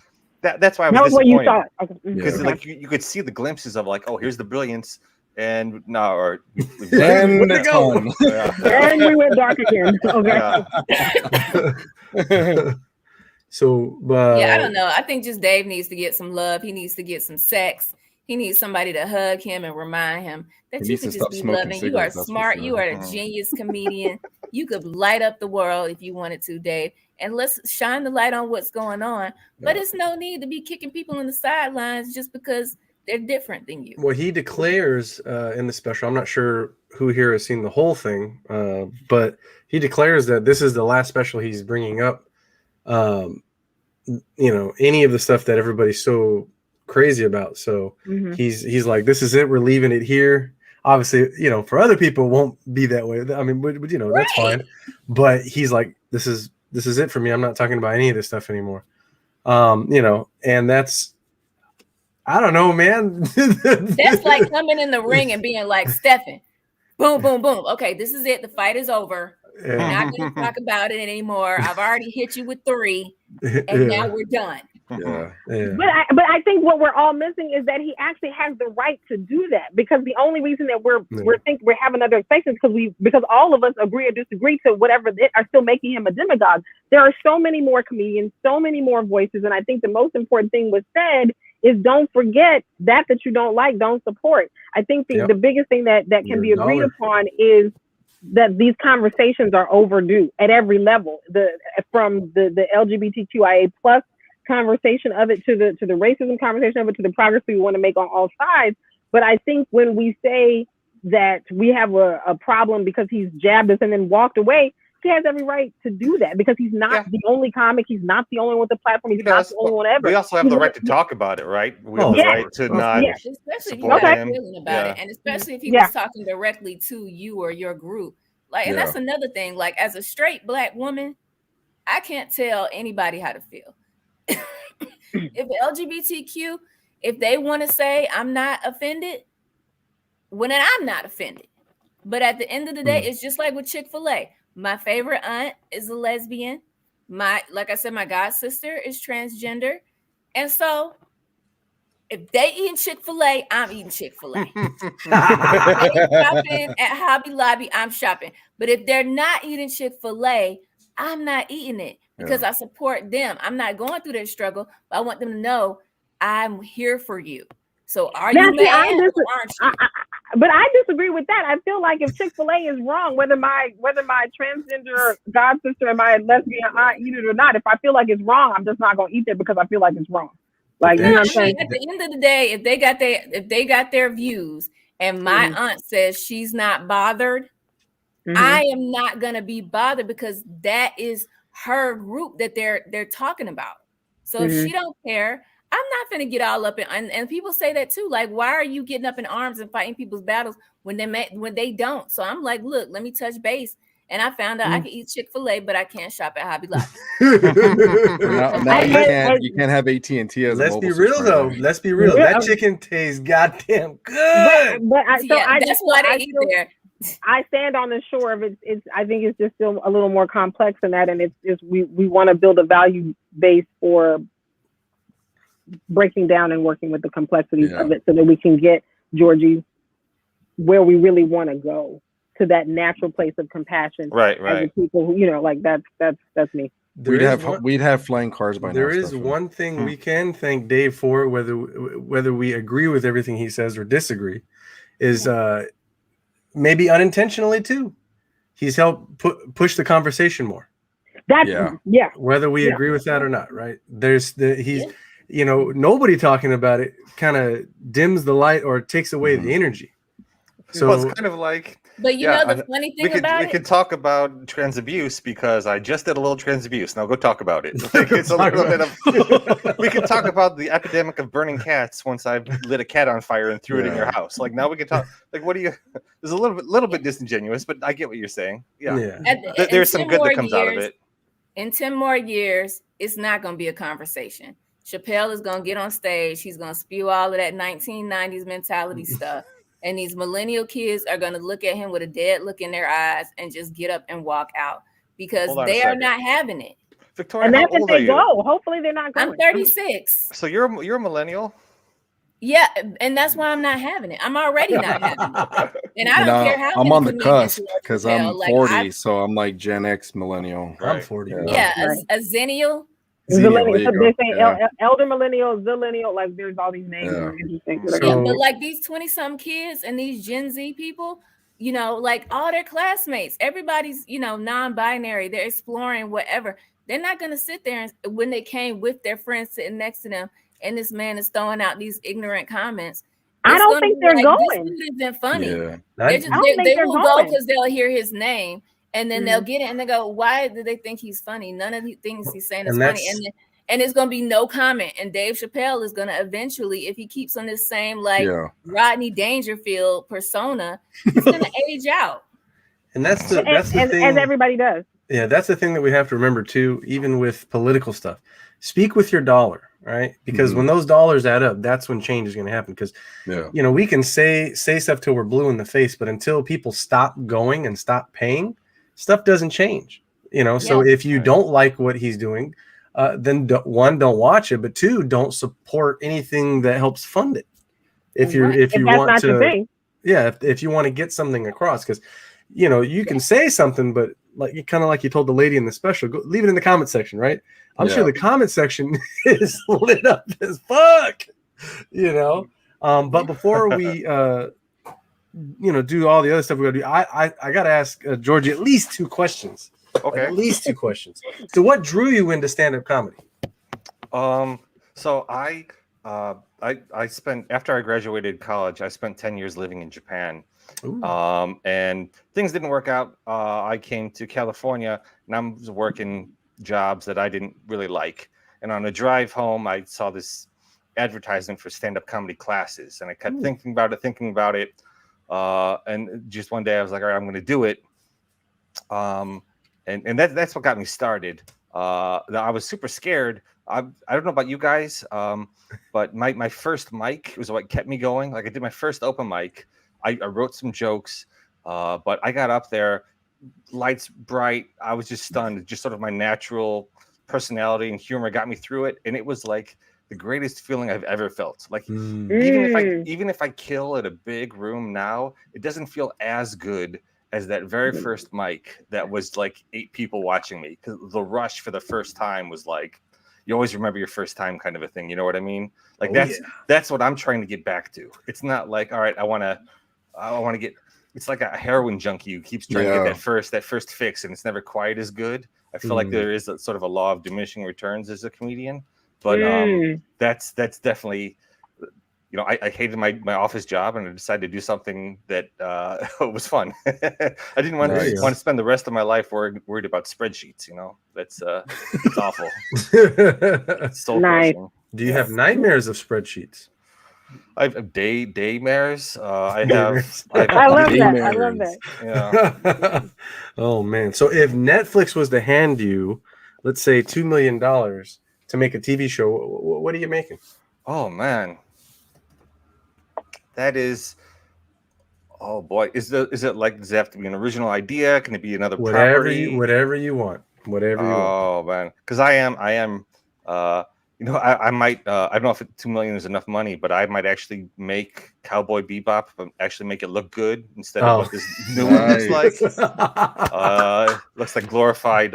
[SPEAKER 5] that's why I was disappointed. That was what you thought. Because like you could see the glimpses of, like, oh, here's the brilliance, and and
[SPEAKER 4] we go. And we went dark again. Okay.
[SPEAKER 1] So
[SPEAKER 2] I don't know. I think just Dave needs to get some love. He needs to get some sex. He needs somebody to hug him and remind him that you could just be loving. You are smart. You are a genius comedian. You could light up the world if you wanted to, Dave. And let's shine the light on what's going on. But it's no need to be kicking people in the sidelines just because they're different than you.
[SPEAKER 1] Well, he declares in the special, I'm not sure who here has seen the whole thing, but he declares that this is the last special he's bringing up. Any of the stuff that everybody's so crazy about. So he's like, this is it. We're leaving it here. Obviously, for other people, it won't be that way. I mean, but that's fine. But he's like, this is it for me. I'm not talking about any of this stuff anymore. And that's, I don't know, man.
[SPEAKER 2] That's like coming in the ring and being like, Stephen, boom, boom, boom. Okay, this is it. The fight is over. We're not going to talk about it anymore. I've already hit you with 3, and now we're done.
[SPEAKER 1] Yeah.
[SPEAKER 4] But I think what we're all missing is that he actually has the right to do that, because the only reason that we're having other expectations because all of us agree or disagree to whatever they are still making him a demagogue. There are so many more comedians, so many more voices, and I think the most important thing was said is don't forget that you don't like, don't support. I think the biggest thing that can be agreed upon is that these conversations are overdue at every level. From the LGBTQIA plus conversation of it to the racism conversation of it to the progress we want to make on all sides. But I think when we say that we have a problem because he's jabbed us and then walked away, he has every right to do that, because he's not the only comic. He's not the only one with the platform. He's not the only one ever.
[SPEAKER 5] We also have the right to talk about it, right? We have the right to not
[SPEAKER 2] especially if you have a feeling about it, and especially if he was talking directly to you or your group. Like, and that's another thing. Like, as a straight Black woman, I can't tell anybody how to feel. If LGBTQ, if they want to say I'm not offended, well, then I'm not offended. But at the end of the day, it's just like with Chick-fil-A. My favorite aunt is a lesbian. Like I said, my god sister is transgender. And so if they eating Chick-fil-A, I'm eating Chick-fil-A. If they shopping at Hobby Lobby, I'm shopping. But if they're not eating Chick-fil-A, I'm not eating it, because I support them. I'm not going through their struggle, but I want them to know I'm here for you. So are you mad or aren't you?
[SPEAKER 4] But I disagree with that. I feel like if Chick-fil-A is wrong, whether my transgender god sister and my lesbian aunt eat it or not, if I feel like it's wrong, I'm just not going to eat it because I feel like it's wrong. Like, you know what I'm saying?
[SPEAKER 2] At the end of the day, if they got their views and my aunt says she's not bothered, I am not going to be bothered, because that is her group that they're talking about. So if she don't care, I'm not going to get all up and people say that too. Like, why are you getting up in arms and fighting people's battles when they don't? So I'm like, look, let me touch base. And I found out I can eat Chick-fil-A, but I can't shop at Hobby Lobby.
[SPEAKER 3] now you can't have AT&T as
[SPEAKER 1] Let's be real, though. Let's be real. That chicken tastes goddamn good.
[SPEAKER 2] That's why they eat there.
[SPEAKER 4] I stand on the shore of it. I think it's just still a little more complex than that, and we want to build a value base for breaking down and working with the complexities of it so that we can get Georgie where we really want to go, to that natural place of compassion.
[SPEAKER 5] Right.
[SPEAKER 4] As the people who, like that's me.
[SPEAKER 3] We'd have flying cars by now.
[SPEAKER 1] There is one thing we can thank Dave for, whether we agree with everything he says or disagree, is maybe unintentionally too. He's helped push the conversation more. Whether we agree with that or not, right? Nobody talking about it kind of dims the light or takes away the energy. So
[SPEAKER 5] it's kind of like.
[SPEAKER 2] But the funny thing
[SPEAKER 5] we could talk about trans abuse because I just did a little trans abuse. Now go talk about it. Like, it's a little bit of. We could talk about the epidemic of burning cats once I've lit a cat on fire and threw it in your house. Like now we can talk. Like what do you? It's a little bit disingenuous, but I get what you're saying. Yeah. There's some good that comes out of it.
[SPEAKER 2] In 10 more years, it's not going to be a conversation. Chappelle is going to get on stage. He's going to spew all of that 1990s mentality stuff. And these millennial kids are going to look at him with a dead look in their eyes and just get up and walk out because they are not having it.
[SPEAKER 5] Victoria,
[SPEAKER 4] and that's
[SPEAKER 5] how old are you?
[SPEAKER 4] Go. Hopefully they're not going.
[SPEAKER 2] I'm 36.
[SPEAKER 5] So you're a millennial?
[SPEAKER 2] Yeah, and that's why I'm not having it. I'm already not having it. And I don't care how
[SPEAKER 3] I'm on the cusp because I'm 40, so I'm like Gen X millennial.
[SPEAKER 1] Right. I'm 40.
[SPEAKER 2] Yeah, a zennial.
[SPEAKER 4] Zillennial. So they say elder millennial, zillennial, like there's all these names.
[SPEAKER 2] But like these 20-something kids and these Gen Z people, like all their classmates, everybody's, non-binary. They're exploring whatever. They're not going to sit there and when they came with their friends sitting next to them and this man is throwing out these ignorant comments.
[SPEAKER 4] I don't think they're going.
[SPEAKER 2] This isn't funny.
[SPEAKER 4] Yeah.
[SPEAKER 2] They will go because they'll hear his name. And then they'll get it and they go, why do they think he's funny? None of the things he's saying is funny. And it's going to be no comment. And Dave Chappelle is going to eventually, if he keeps on this same Rodney Dangerfield persona, he's going to age out.
[SPEAKER 1] And that's the thing.
[SPEAKER 4] As everybody does.
[SPEAKER 1] Yeah, that's the thing that we have to remember too, even with political stuff. Speak with your dollar, right? Because when those dollars add up, that's when change is going to happen. Because we can say stuff till we're blue in the face, but until people stop going and stop paying, stuff doesn't change, So if you don't like what he's doing, then don't watch it, but two, don't support anything that helps fund it. If you want to, if you want to get something across, because you can say something, but like you told the lady in the special, go leave it in the comment section, right? I'm sure the comment section is lit up as fuck, But before we do all the other stuff we gotta do, I gotta ask Georgie at least two questions.
[SPEAKER 5] Okay.
[SPEAKER 1] At least two questions. So what drew you into stand-up comedy?
[SPEAKER 5] So I spent, after I graduated college, I spent 10 years living in Japan. And things didn't work out. I came to California and I was working jobs that I didn't really like. And on a drive home, I saw this advertisement for stand-up comedy classes. And I kept thinking about it. And just one day I was like, all right, I'm going to do it. And that's what got me started. I was super scared. I don't know about you guys, but my first mic was what kept me going. Like I did my first open mic. I wrote some jokes, but I got up there, lights bright. I was just stunned. Just sort of my natural personality and humor got me through it. And it was like the greatest feeling I've ever felt. Like even if I kill at a big room now, it doesn't feel as good as that very first mic that was like 8 people watching me. Because the rush for the first time was like, you always remember your first time kind of a thing. You know what I mean? Like that's what I'm trying to get back to. It's not like, all right, I want to get. It's like a heroin junkie who keeps trying to get that first fix, and it's never quite as good. I feel like there is a sort of a law of diminishing returns as a comedian, but that's definitely. I hated my office job, and I decided to do something that was fun. I didn't want to spend the rest of my life worried about spreadsheets. That's it's awful. It's so
[SPEAKER 4] nice.
[SPEAKER 1] Do you have nightmares of spreadsheets?
[SPEAKER 5] I have daymares. I
[SPEAKER 4] love that. I love that.
[SPEAKER 5] Yeah.
[SPEAKER 1] Oh man! So if Netflix was to hand you, let's say $2 million to make a TV show, what are you making?
[SPEAKER 5] Oh man. That is, oh boy, is it like, does it have to be an original idea? Can it be another property?
[SPEAKER 1] Whatever you want.
[SPEAKER 5] Oh man, because I am I might. I don't know if $2 million is enough money, but I might actually make Cowboy Bebop, but actually make it look good instead of what this new one looks like. Looks like glorified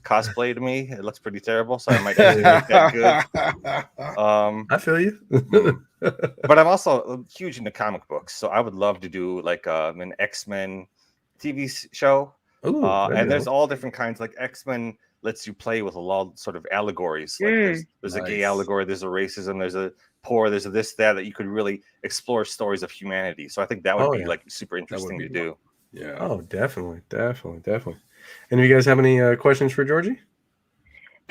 [SPEAKER 5] cosplay to me. It looks pretty terrible, so I might actually make that good.
[SPEAKER 1] I feel you.
[SPEAKER 5] But I'm also huge into comic books, so I would love to do like an X-Men TV show.
[SPEAKER 1] Ooh,
[SPEAKER 5] and there's all different kinds. Like X-Men lets you play with a lot of sort of allegories. Like there's a gay allegory, there's a racism, there's a poor, there's a this, that you could really explore stories of humanity. So I think that would be like super interesting to do.
[SPEAKER 3] Yeah.
[SPEAKER 1] Oh, definitely. And do you guys have any questions for Georgie?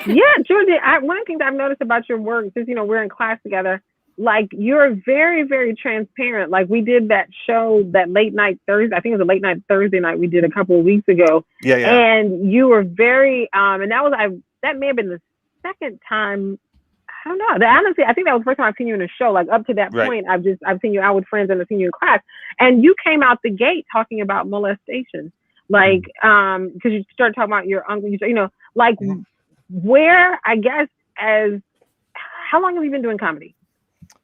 [SPEAKER 4] Yeah, Georgie, one thing that I've noticed about your work, since we're in class together, like you're very, very transparent. Like we did that show, that late night Thursday, I think it was a late night Thursday night we did a couple of weeks ago.
[SPEAKER 5] Yeah.
[SPEAKER 4] And you were very, and that may have been the second time. I don't know. Honestly, I think that was the first time I've seen you in a show. Like up to that point, I've seen you out with friends and I've seen you in class. And you came out the gate talking about molestation, like, because you started talking about your uncle. Like where, I guess, how long have you been doing comedy?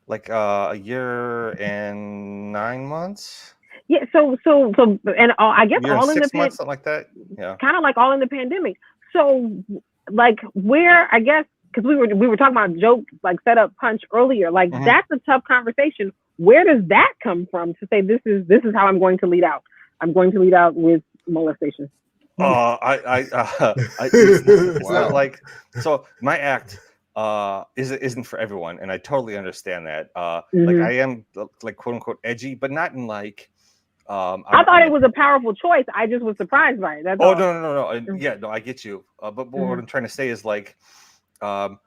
[SPEAKER 5] Like a year and 9 months.
[SPEAKER 4] Yeah. So, and I guess all in the
[SPEAKER 5] 6 months, something like that. Yeah.
[SPEAKER 4] Kind of like all in the pandemic. So, like, where, I guess, because we were talking about jokes, like set up punch earlier. Like that's a tough conversation. Where does that come from to say this is how I'm going to lead out? I'm going to lead out with molestation.
[SPEAKER 5] It's not like, so my act isn't for everyone, and I totally understand that. Like I am like quote unquote edgy, but not in like
[SPEAKER 4] I thought it was a powerful choice. I just was surprised by it. That's all.
[SPEAKER 5] No. Yeah, no, I get you. But what I'm trying to say is like I'll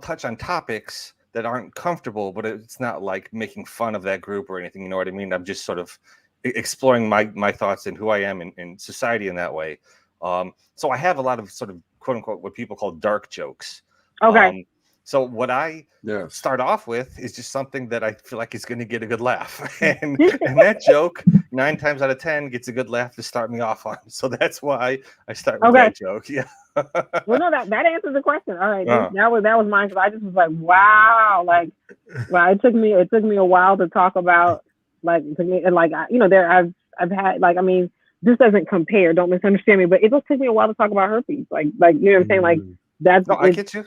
[SPEAKER 5] touch on topics that aren't comfortable, but it's not like making fun of that group or anything, you know what I mean? I'm just sort of exploring my thoughts and who I am in society in that way. So I have a lot of sort of quote unquote what people call dark jokes.
[SPEAKER 4] Okay.
[SPEAKER 5] So what I start off with is just something that I feel like is going to get a good laugh. and that joke 9 times out of 10 gets a good laugh to start me off on. So that's why I start with that joke. Yeah.
[SPEAKER 4] Well, no, that answers the question. All right. That was mine, because I just was like, wow. Like, well, it took me a while to talk about, like, I've had, like, I mean, this doesn't compare, don't misunderstand me, but it just took me a while to talk about herpes. Like, you know what I'm saying? Like, that's.
[SPEAKER 5] No, I get you.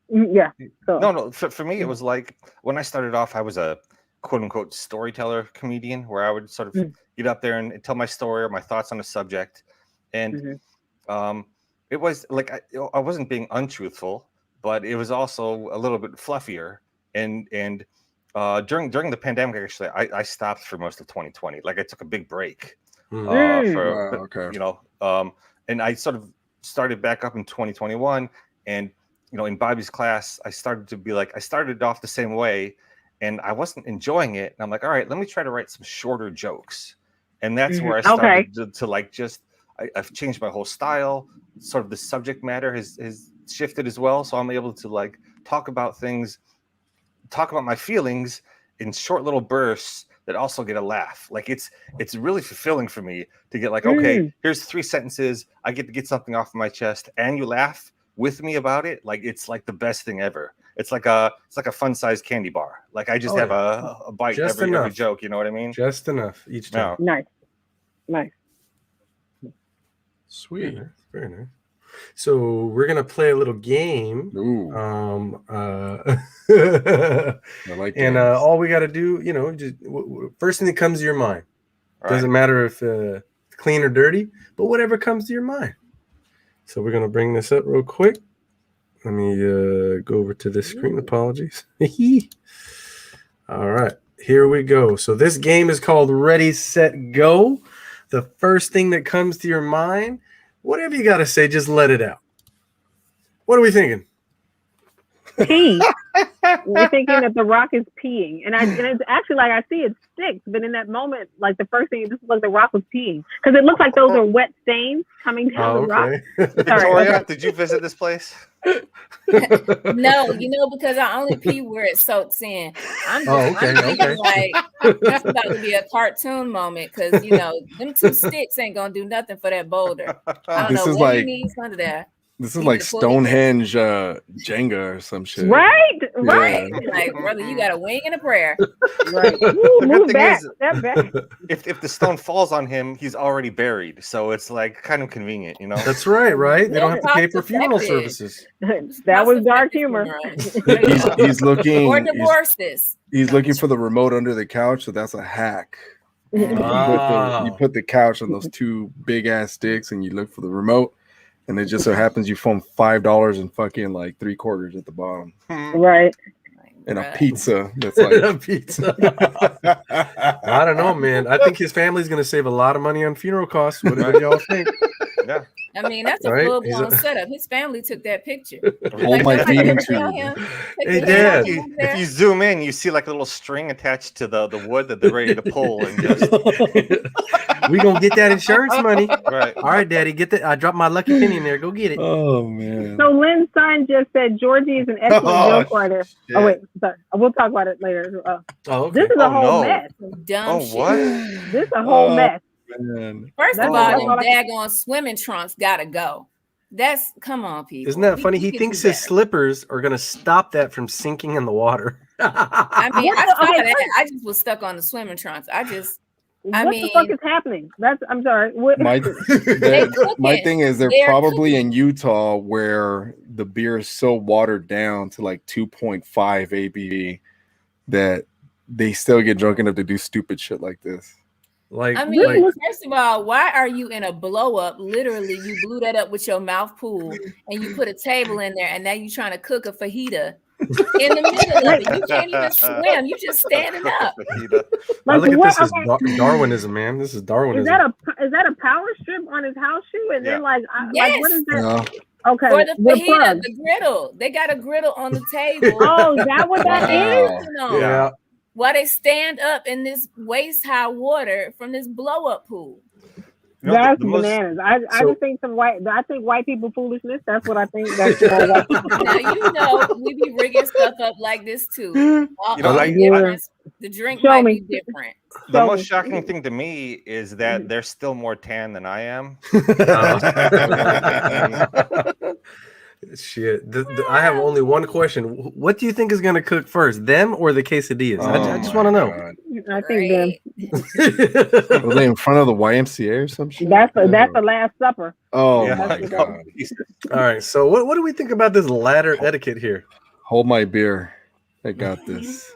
[SPEAKER 4] Yeah. So.
[SPEAKER 5] No. For me, it was like when I started off, I was a quote unquote storyteller comedian, where I would sort of get up there and tell my story or my thoughts on a subject. And it was like I wasn't being untruthful, but it was also a little bit fluffier. And during the pandemic, actually, I stopped for most of 2020. Like I took a big break and I sort of started back up in 2021. And in Bobby's class, I started off the same way, and I wasn't enjoying it. And I'm like, all right, let me try to write some shorter jokes. And that's where I started to like I've changed my whole style. Sort of the subject matter has shifted as well. So I'm able to like talk about my feelings in short little bursts that also get a laugh. Like it's really fulfilling for me to get like, okay, here's 3 sentences. I get to get something off of my chest, and you laugh with me about it. Like it's like the best thing ever. It's like a fun-sized candy bar. Like I just have a bite every joke. You know what I mean?
[SPEAKER 1] Just enough each time.
[SPEAKER 4] Nice.
[SPEAKER 1] Sweet. Very nice. So we're gonna play a little game.
[SPEAKER 3] I like
[SPEAKER 1] and all we got to do, just first thing that comes to your mind. Doesn't matter if clean or dirty, but whatever comes to your mind. So we're gonna bring this up real quick. Let me go over to this screen. Apologies. All right, here we go. So this game is called Ready, Set, Go. The first thing that comes to your mind, whatever you got to say, just let it out. What are we thinking?
[SPEAKER 4] Pee. We're thinking that The Rock is peeing, and it's actually like I see it sticks, but in that moment, like the first thing, it just looks like The Rock was peeing, because it looks like those are wet stains coming down The Rock.
[SPEAKER 5] Victoria, did you visit this place?
[SPEAKER 2] No, because I only pee where it soaks in. I'm thinking like that's about to be a cartoon moment, because them 2 sticks ain't gonna do nothing for that boulder. I don't know what he needs under there.
[SPEAKER 3] This is like Stonehenge Jenga or some shit.
[SPEAKER 4] Right.
[SPEAKER 2] Like, brother, you got a wing and a prayer.
[SPEAKER 4] Right. Ooh, move back.
[SPEAKER 5] If the stone falls on him, he's already buried. So it's like kind of convenient, you know?
[SPEAKER 1] That's right. They don't have to pay for funeral services.
[SPEAKER 4] That was dark humor.
[SPEAKER 3] He's looking
[SPEAKER 2] or divorces.
[SPEAKER 3] He's looking for the remote under the couch, so that's a hack. You put the couch on those two big ass sticks and you look for the remote. And it just so happens you found $5 and fucking like 3/4 at the bottom.
[SPEAKER 4] Right.
[SPEAKER 3] And a pizza. That's like
[SPEAKER 1] a pizza. I don't know, man. I think his family's gonna save a lot of money on funeral costs. What do y'all think?
[SPEAKER 5] Yeah.
[SPEAKER 2] I mean, that's a full-blown setup. His family took that picture.
[SPEAKER 3] Hold my feeding tube.
[SPEAKER 1] Hey, Dad.
[SPEAKER 5] If you zoom in, you see like a little string attached to the wood that they're ready to pull, and just
[SPEAKER 1] we gonna get that insurance money.
[SPEAKER 5] Right.
[SPEAKER 1] All right, Daddy, get that. I dropped my lucky penny in there. Go get it.
[SPEAKER 3] Oh man.
[SPEAKER 4] So Lynn's son just said Georgie is an excellent joke writer.
[SPEAKER 5] Shit.
[SPEAKER 4] Oh wait, sorry. We'll talk about it later.
[SPEAKER 1] Okay.
[SPEAKER 4] This is a whole mess.
[SPEAKER 2] Dumb shit.
[SPEAKER 5] What?
[SPEAKER 4] This is a whole mess.
[SPEAKER 3] Man.
[SPEAKER 2] First of all, them daggone swimming trunks gotta go. Come on, people.
[SPEAKER 1] Isn't that funny? He thinks his slippers are gonna stop that from sinking in the water.
[SPEAKER 2] I mean, I saw that. I just was stuck on the swimming trunks.
[SPEAKER 4] What the fuck is happening? I'm sorry.
[SPEAKER 3] My thing is they're probably in Utah where the beer is so watered down to like 2.5 ABV that they still get drunk enough to do stupid shit like this.
[SPEAKER 2] First of all, why are you in a blow up? Literally, you blew that up with your mouth pool and you put a table in there, and now you're trying to cook a fajita in the middle of it. You can't even swim. You just standing up.
[SPEAKER 1] Look at this. Is Darwinism, man. This is Darwinism.
[SPEAKER 4] Is that a power strip on his house shoe? And then like what is that?
[SPEAKER 3] No.
[SPEAKER 4] Okay.
[SPEAKER 2] For the fajita, the griddle. They got a griddle on the table.
[SPEAKER 4] Oh, is that what that is?
[SPEAKER 1] Yeah.
[SPEAKER 2] Why they stand up in this waist high water from this blow up pool?
[SPEAKER 4] That's bananas. I just think I think white people foolishness. That's what I think. That's white people.
[SPEAKER 2] Now we be rigging stuff up like this too. The drink might be different.
[SPEAKER 5] The most shocking thing to me is that they're still more tan than I am.
[SPEAKER 1] Shit. I have only one question. What do you think is going to cook first, them or the quesadillas? I just want to know.
[SPEAKER 4] I think them.
[SPEAKER 3] Were they in front of the YMCA or some shit?
[SPEAKER 4] That's the Last Supper.
[SPEAKER 3] Oh
[SPEAKER 5] yeah.
[SPEAKER 3] my God.
[SPEAKER 1] All right. So what do we think about this ladder etiquette here?
[SPEAKER 3] Hold my beer. I got this.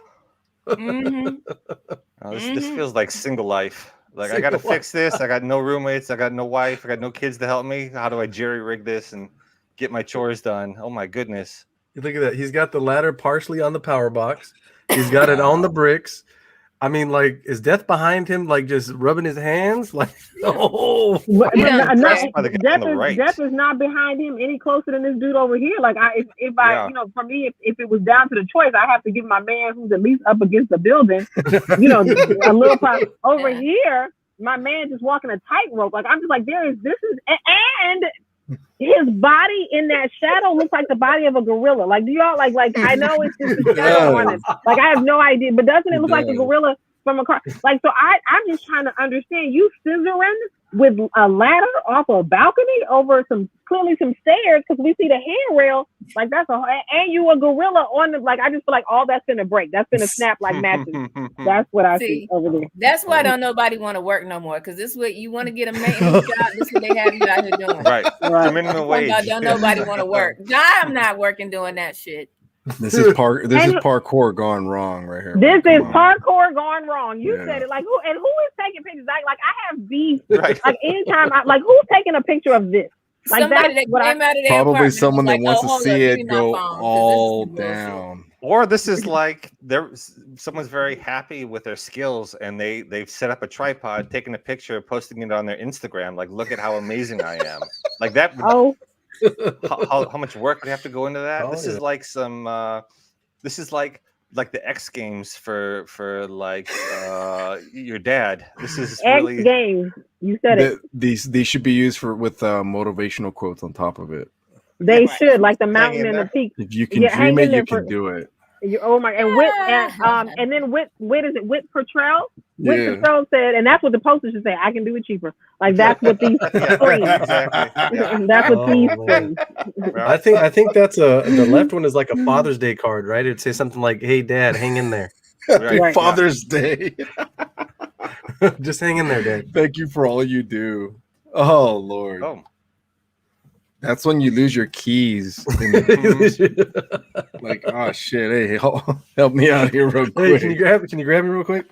[SPEAKER 5] This feels like single life. Like I got to fix this. I got no roommates. I got no wife. I got no kids to help me. How do I jerry rig this and get my chores done? Oh my goodness.
[SPEAKER 1] You look at that. He's got the ladder partially on the power box. He's got it on the bricks. I mean, like, is Death behind him, like, just rubbing his hands? Like,
[SPEAKER 4] Death is not behind him any closer than this dude over here. Like, for me, if it was down to the choice, I have to give my man who's at least up against the building, a little part. Over here, my man just walking a tightrope. Like, I'm just like, and his body in that shadow looks like the body of a gorilla. Like, do y'all like? I know it's just a shadow on it. Like, I have no idea, but doesn't it look like a gorilla from a car? Like, so I'm just trying to understand. You scissoring with a ladder off a balcony over clearly some stairs because we see the handrail. Like and you a gorilla on the I just feel like all that's gonna break. That's gonna snap like matches. That's what I see over there.
[SPEAKER 2] That's why don't nobody want to work no more because this is what you want to get a maintenance job. This is what they have you out here doing.
[SPEAKER 5] Right. The minimum wage.
[SPEAKER 2] Don't nobody want to work. I'm not working doing that shit.
[SPEAKER 3] This is parkour gone wrong right here.
[SPEAKER 4] This is parkour gone wrong. You said it. Like who is taking pictures? Like I have beef. Right. Like anytime who's taking a picture of this? Like
[SPEAKER 2] somebody that came out of their
[SPEAKER 3] probably someone that wants to see it go all down.
[SPEAKER 5] Or this is like someone's very happy with their skills and they've set up a tripod, taking a picture, posting it on their Instagram. Like, look at how amazing I am. Like that. How much work would have to go into that? This is like some. This is like the X Games for like your dad. This is really
[SPEAKER 4] X Games. You said it.
[SPEAKER 3] These should be used with motivational quotes on top of it.
[SPEAKER 4] They should, like the mountain and the peak.
[SPEAKER 3] If you can dream it, you can do it.
[SPEAKER 4] Oh my! And Whit, and then Whit is it Whit Petrell? Whip Patrol said, and that's what the poster should say. I can do it cheaper. Like that's what these scream.
[SPEAKER 5] Exactly.
[SPEAKER 4] That's what these scream.
[SPEAKER 1] I think that's the left one is like a Father's Day card, right? It'd say something like, "Hey, Dad, hang in there."
[SPEAKER 3] Right. Father's Day.
[SPEAKER 1] Just hang in there, Dad.
[SPEAKER 3] Thank you for all you do. Oh Lord.
[SPEAKER 5] Oh.
[SPEAKER 3] That's when you lose your keys. Like, oh shit! Hey, help me out here real quick.
[SPEAKER 1] Hey, can you grab me real quick?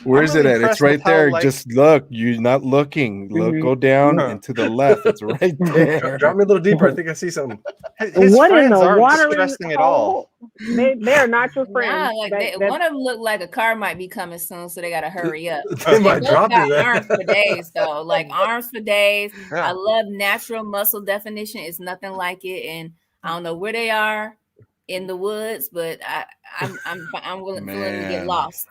[SPEAKER 3] Where's it at? It's right there. Just look. You're not looking. Look, go down and to the left. It's right there.
[SPEAKER 1] Drop me a little deeper. I think I see something.
[SPEAKER 5] His
[SPEAKER 4] what in
[SPEAKER 5] friends
[SPEAKER 4] the
[SPEAKER 5] aren't
[SPEAKER 4] watering
[SPEAKER 5] distressing at all.
[SPEAKER 4] They're not your friends.
[SPEAKER 2] One of them looked like a car might be coming soon, so they got to hurry up.
[SPEAKER 1] They might drop
[SPEAKER 2] got arms for days, though. Like arms for days.
[SPEAKER 5] Yeah.
[SPEAKER 2] I love natural muscle definition. It's nothing like it, and I don't know where they are in the woods, but I'm willing to get lost.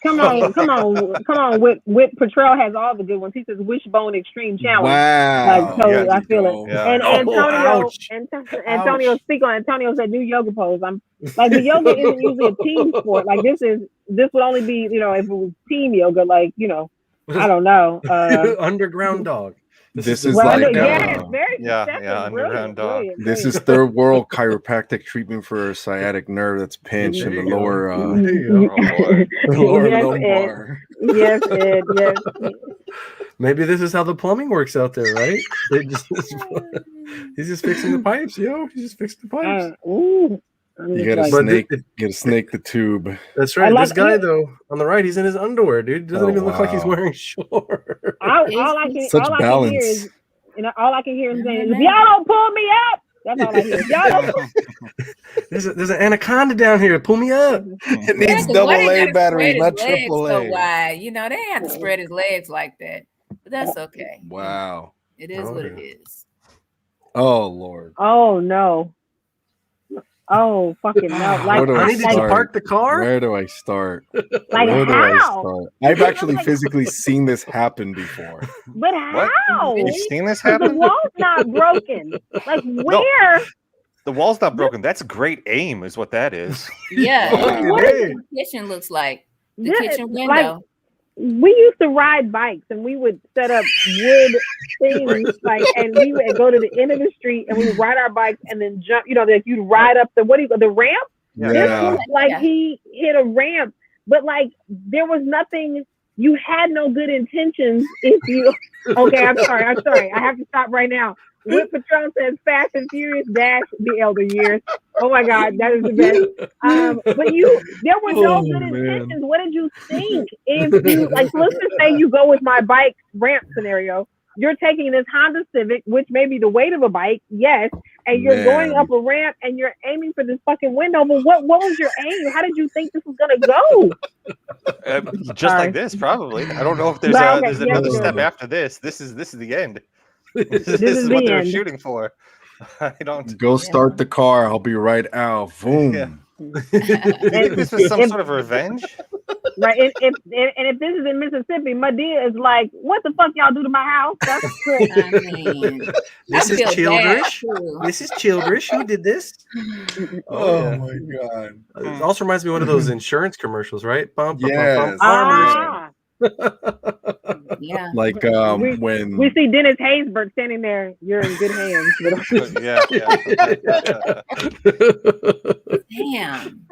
[SPEAKER 4] Come on. Whip Patrol has all the good ones. He says Wishbone Extreme Challenge.
[SPEAKER 3] Wow.
[SPEAKER 4] Totally, I feel it.
[SPEAKER 5] Yeah.
[SPEAKER 4] And Antonio, speak on Antonio said new yoga pose. I'm like, the yoga isn't usually a team sport. Like this would only be, if it was team yoga, like, I don't know.
[SPEAKER 1] Underground dog.
[SPEAKER 3] This is like
[SPEAKER 5] underground dog.
[SPEAKER 3] This is third world chiropractic treatment for sciatic nerve that's pinched in the lower lumbar.
[SPEAKER 4] Yes, Ed. Yes.
[SPEAKER 1] Maybe this is how the plumbing works out there, right? He's just fixing the pipes, yo. He's just fixing the pipes.
[SPEAKER 3] You gotta snake the tube.
[SPEAKER 1] That's right. This guy though on the right, he's in his underwear, dude. Doesn't even look like he's wearing shorts.
[SPEAKER 4] All I can hear is saying, "If y'all don't pull me up," that's all I hear. Y'all don't.
[SPEAKER 1] There's an anaconda down here. Pull me up.
[SPEAKER 3] It needs double A battery, not triple A.
[SPEAKER 2] So wide, they didn't have to spread his legs like that, but that's okay.
[SPEAKER 3] Wow,
[SPEAKER 2] it is what it is.
[SPEAKER 3] Oh Lord.
[SPEAKER 4] Oh no. Oh fucking no! Like,
[SPEAKER 1] I need to park the car.
[SPEAKER 3] Where do I start?
[SPEAKER 4] Like how?
[SPEAKER 3] I've actually physically seen this happen before.
[SPEAKER 4] But how?
[SPEAKER 5] You've seen this happen?
[SPEAKER 4] The wall's not broken. Like where?
[SPEAKER 5] No, the wall's not broken. That's great aim, is what that is.
[SPEAKER 2] Yeah. What the kitchen looks like? The kitchen window.
[SPEAKER 4] We used to ride bikes and we would set up wood things and we would go to the end of the street and we would ride our bikes and then jump, like you'd ride up the ramp.
[SPEAKER 3] Yeah.
[SPEAKER 4] This looked like he hit a ramp, but like there was nothing, you had no good intentions if you okay, I'm sorry. I have to stop right now. Whip Patrol says Fast and Furious dash the elder years. Oh my God, that is the best. But there were no good intentions. What did you think? If you let's just say you go with my bike ramp scenario, you're taking this Honda Civic, which may be the weight of a bike, yes, and you're going up a ramp and you're aiming for this fucking window. But what was your aim? How did you think this was gonna go?
[SPEAKER 5] Just like this, probably. I don't know if there's another step after this. This is the end. This is what they're shooting for. I don't
[SPEAKER 3] go start the car. I'll be right out. Boom.
[SPEAKER 5] Yeah. You think this was some sort of revenge?
[SPEAKER 4] Right. And if this is in Mississippi, Madea is like, what the fuck y'all do to my house? That's
[SPEAKER 1] this is Childress. This is Childress. Who did this?
[SPEAKER 3] Oh my God.
[SPEAKER 1] It also reminds me of one of those insurance commercials, right?
[SPEAKER 3] Yes.
[SPEAKER 2] Yeah.
[SPEAKER 3] Like when
[SPEAKER 4] we see Dennis Haysbert standing there, you're in good hands.
[SPEAKER 5] Yeah.
[SPEAKER 2] Damn.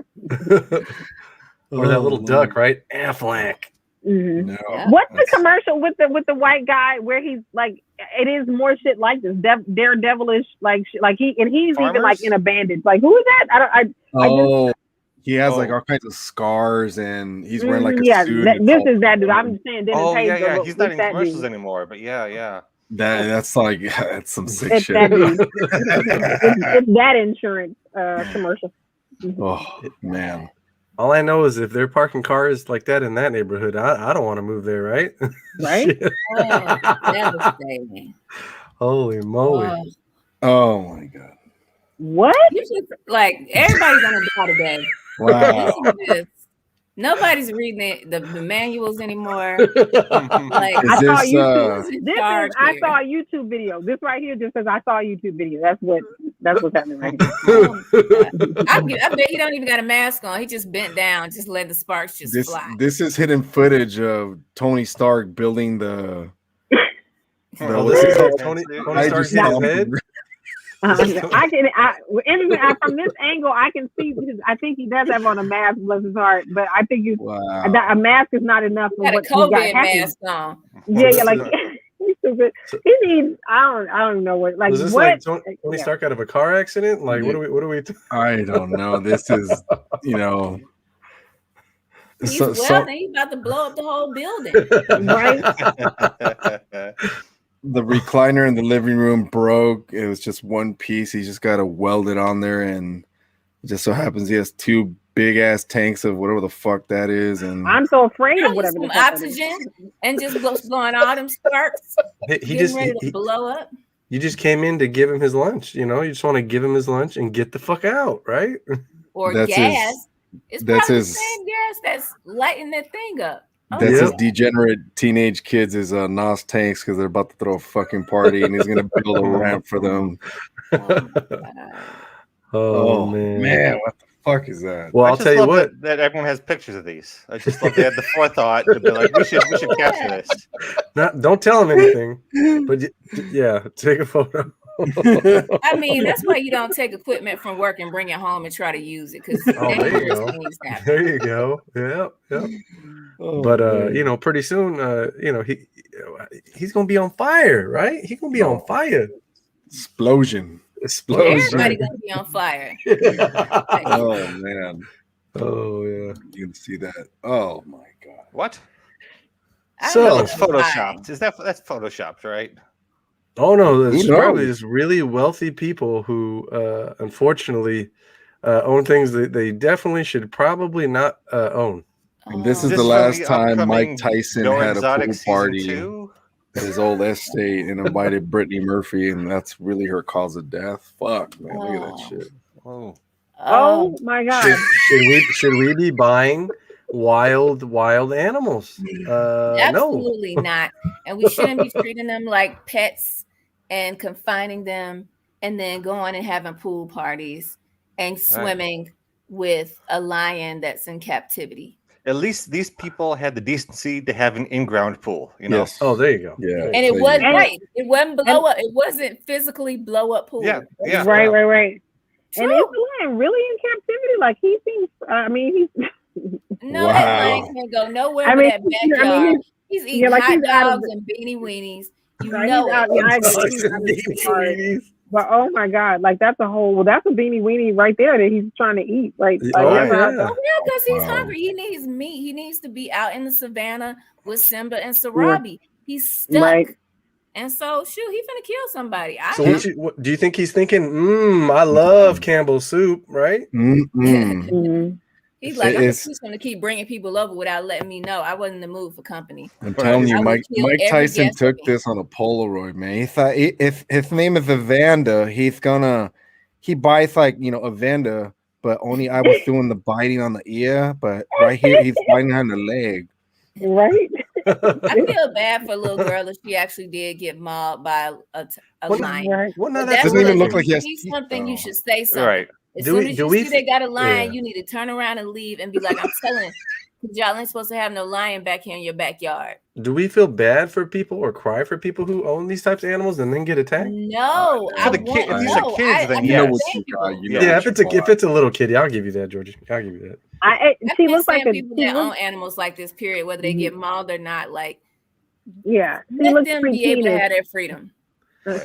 [SPEAKER 1] Or that little duck, right? Affleck.
[SPEAKER 4] Mm-hmm.
[SPEAKER 3] No.
[SPEAKER 4] What's the commercial with the white guy where he's like, it is more shit like this, daredevilish, he's Farmers? Even like in a bandage. Like who is that?
[SPEAKER 3] He has like all kinds of scars and he's wearing like a suit.
[SPEAKER 4] This is that dude. I'm just saying. Dennis Haysbert,
[SPEAKER 5] yeah. He's not in commercials anymore, but yeah.
[SPEAKER 3] That's like that's some sick
[SPEAKER 4] it's
[SPEAKER 3] shit.
[SPEAKER 4] That dude. it's that insurance commercial.
[SPEAKER 3] Oh man.
[SPEAKER 1] All I know is if they're parking cars like that in that neighborhood, I don't want to move there, right?
[SPEAKER 4] Right?
[SPEAKER 2] Devastating.
[SPEAKER 1] Holy moly.
[SPEAKER 3] Oh my God.
[SPEAKER 4] What?
[SPEAKER 2] Like everybody's gonna die today.
[SPEAKER 3] Wow.
[SPEAKER 2] Nobody's reading the manuals anymore.
[SPEAKER 4] Like I saw a YouTube video. This right here just says I saw a YouTube video. That's what's happening right now.
[SPEAKER 2] I bet he don't even got a mask on. He just bent down, just let the sparks fly.
[SPEAKER 3] This is hidden footage of Tony Stark building the.
[SPEAKER 1] This is Tony Stark's in his head.
[SPEAKER 4] From this angle, I can see because I think he does have on a mask, bless his heart. But I think a mask is not enough for what
[SPEAKER 2] COVID mask on.
[SPEAKER 4] Yeah, like he's stupid. He needs. I don't know what. Like
[SPEAKER 1] was this
[SPEAKER 4] what?
[SPEAKER 1] Like Tony Stark out of a car accident? Like what do we?
[SPEAKER 3] I don't know. This is
[SPEAKER 2] He's he's about to blow up the whole building,
[SPEAKER 4] right?
[SPEAKER 3] The recliner in the living room broke. It was just one piece. He just got to weld it on there, and it just so happens he has two big ass tanks of whatever the fuck that is. And
[SPEAKER 4] I'm so afraid of whatever.
[SPEAKER 2] Some oxygen and just blowing all them sparks.
[SPEAKER 1] He just
[SPEAKER 2] ready to blow up.
[SPEAKER 1] You just came in to give him his lunch. You just want to give him his lunch and get the fuck out, right?
[SPEAKER 2] Or gas. It's probably the same gas that's lighting that thing up.
[SPEAKER 3] That's his degenerate teenage kids is Nas tanks because they're about to throw a fucking party and he's gonna build a ramp for them.
[SPEAKER 1] Oh man,
[SPEAKER 3] what the fuck is that?
[SPEAKER 1] Well, I'll tell you what.
[SPEAKER 5] That everyone has pictures of these. I just love they had the forethought to be like, we should capture this.
[SPEAKER 1] Don't tell him anything, but yeah, take a photo.
[SPEAKER 2] I mean, that's why you don't take equipment from work and bring it home and try to use it because
[SPEAKER 1] there you go. Yeah. But pretty soon, he's gonna be on fire, right? He's gonna be on fire.
[SPEAKER 3] Explosion.
[SPEAKER 2] Everybody gonna be on fire.
[SPEAKER 3] Oh man.
[SPEAKER 1] Oh yeah.
[SPEAKER 3] You can see that. Oh my god.
[SPEAKER 5] What?
[SPEAKER 1] So
[SPEAKER 5] it's photoshopped. That's photoshopped, right?
[SPEAKER 1] Oh no, there's probably just really wealthy people who unfortunately own things that they definitely should probably not own.
[SPEAKER 3] And this is the last time Mike Tyson had a pool party at his old estate and invited Brittany Murphy, and that's really her cause of death. Fuck, man, look at that shit.
[SPEAKER 4] Oh my god!
[SPEAKER 1] Should we be buying wild animals?
[SPEAKER 2] Absolutely not. And we shouldn't be treating them like pets and confining them, and then going and having pool parties and swimming with a lion that's in captivity.
[SPEAKER 5] At least these people had the decency to have an in-ground pool,
[SPEAKER 1] Yes. Oh, there you go.
[SPEAKER 3] Yeah.
[SPEAKER 2] And it was right. It wasn't blow up. It wasn't physically blow up pool.
[SPEAKER 5] Yeah.
[SPEAKER 4] Right. True. And is the lion really in captivity? Like he seems. He's.
[SPEAKER 2] No, that lion can't go nowhere. That backyard. He's eating hot dogs and beanie weenies.
[SPEAKER 4] But oh my god, like that's a beanie weenie right there that he's trying to eat. Because
[SPEAKER 2] he's hungry. He needs meat. He needs to be out in the savannah with Simba and Sarabi. He's stuck. Right. And so, he's gonna kill somebody.
[SPEAKER 1] Do you think he's thinking, I love Campbell's soup, right?
[SPEAKER 4] Mm-hmm.
[SPEAKER 2] He's like, I'm just going to keep bringing people over without letting me know. I wasn't in the mood for company.
[SPEAKER 3] I'm telling you, Mike Tyson took this on a Polaroid, man. He thought if his name is Evander, he bites Evander, but only I was doing the biting on the ear, but right here he's biting on the leg.
[SPEAKER 4] Right.
[SPEAKER 2] I feel bad for a little girl if she actually did get mauled by a lion.
[SPEAKER 3] That doesn't even look like he has
[SPEAKER 2] something you should say something.
[SPEAKER 5] Right.
[SPEAKER 2] As soon as you see they got a lion, you need to turn around and leave and be like, I'm telling y'all ain't supposed to have no lion back here in your backyard.
[SPEAKER 1] Do we feel bad for people or cry for people who own these types of animals and then get attacked?
[SPEAKER 2] No.
[SPEAKER 5] If these are kids, then
[SPEAKER 1] if it's a little kitty, I'll give you that, Georgie. I'll give you
[SPEAKER 2] that. She looks like people that own animals like this, period, whether they get mauled or not. Like,
[SPEAKER 4] let
[SPEAKER 2] them be able to have their freedom.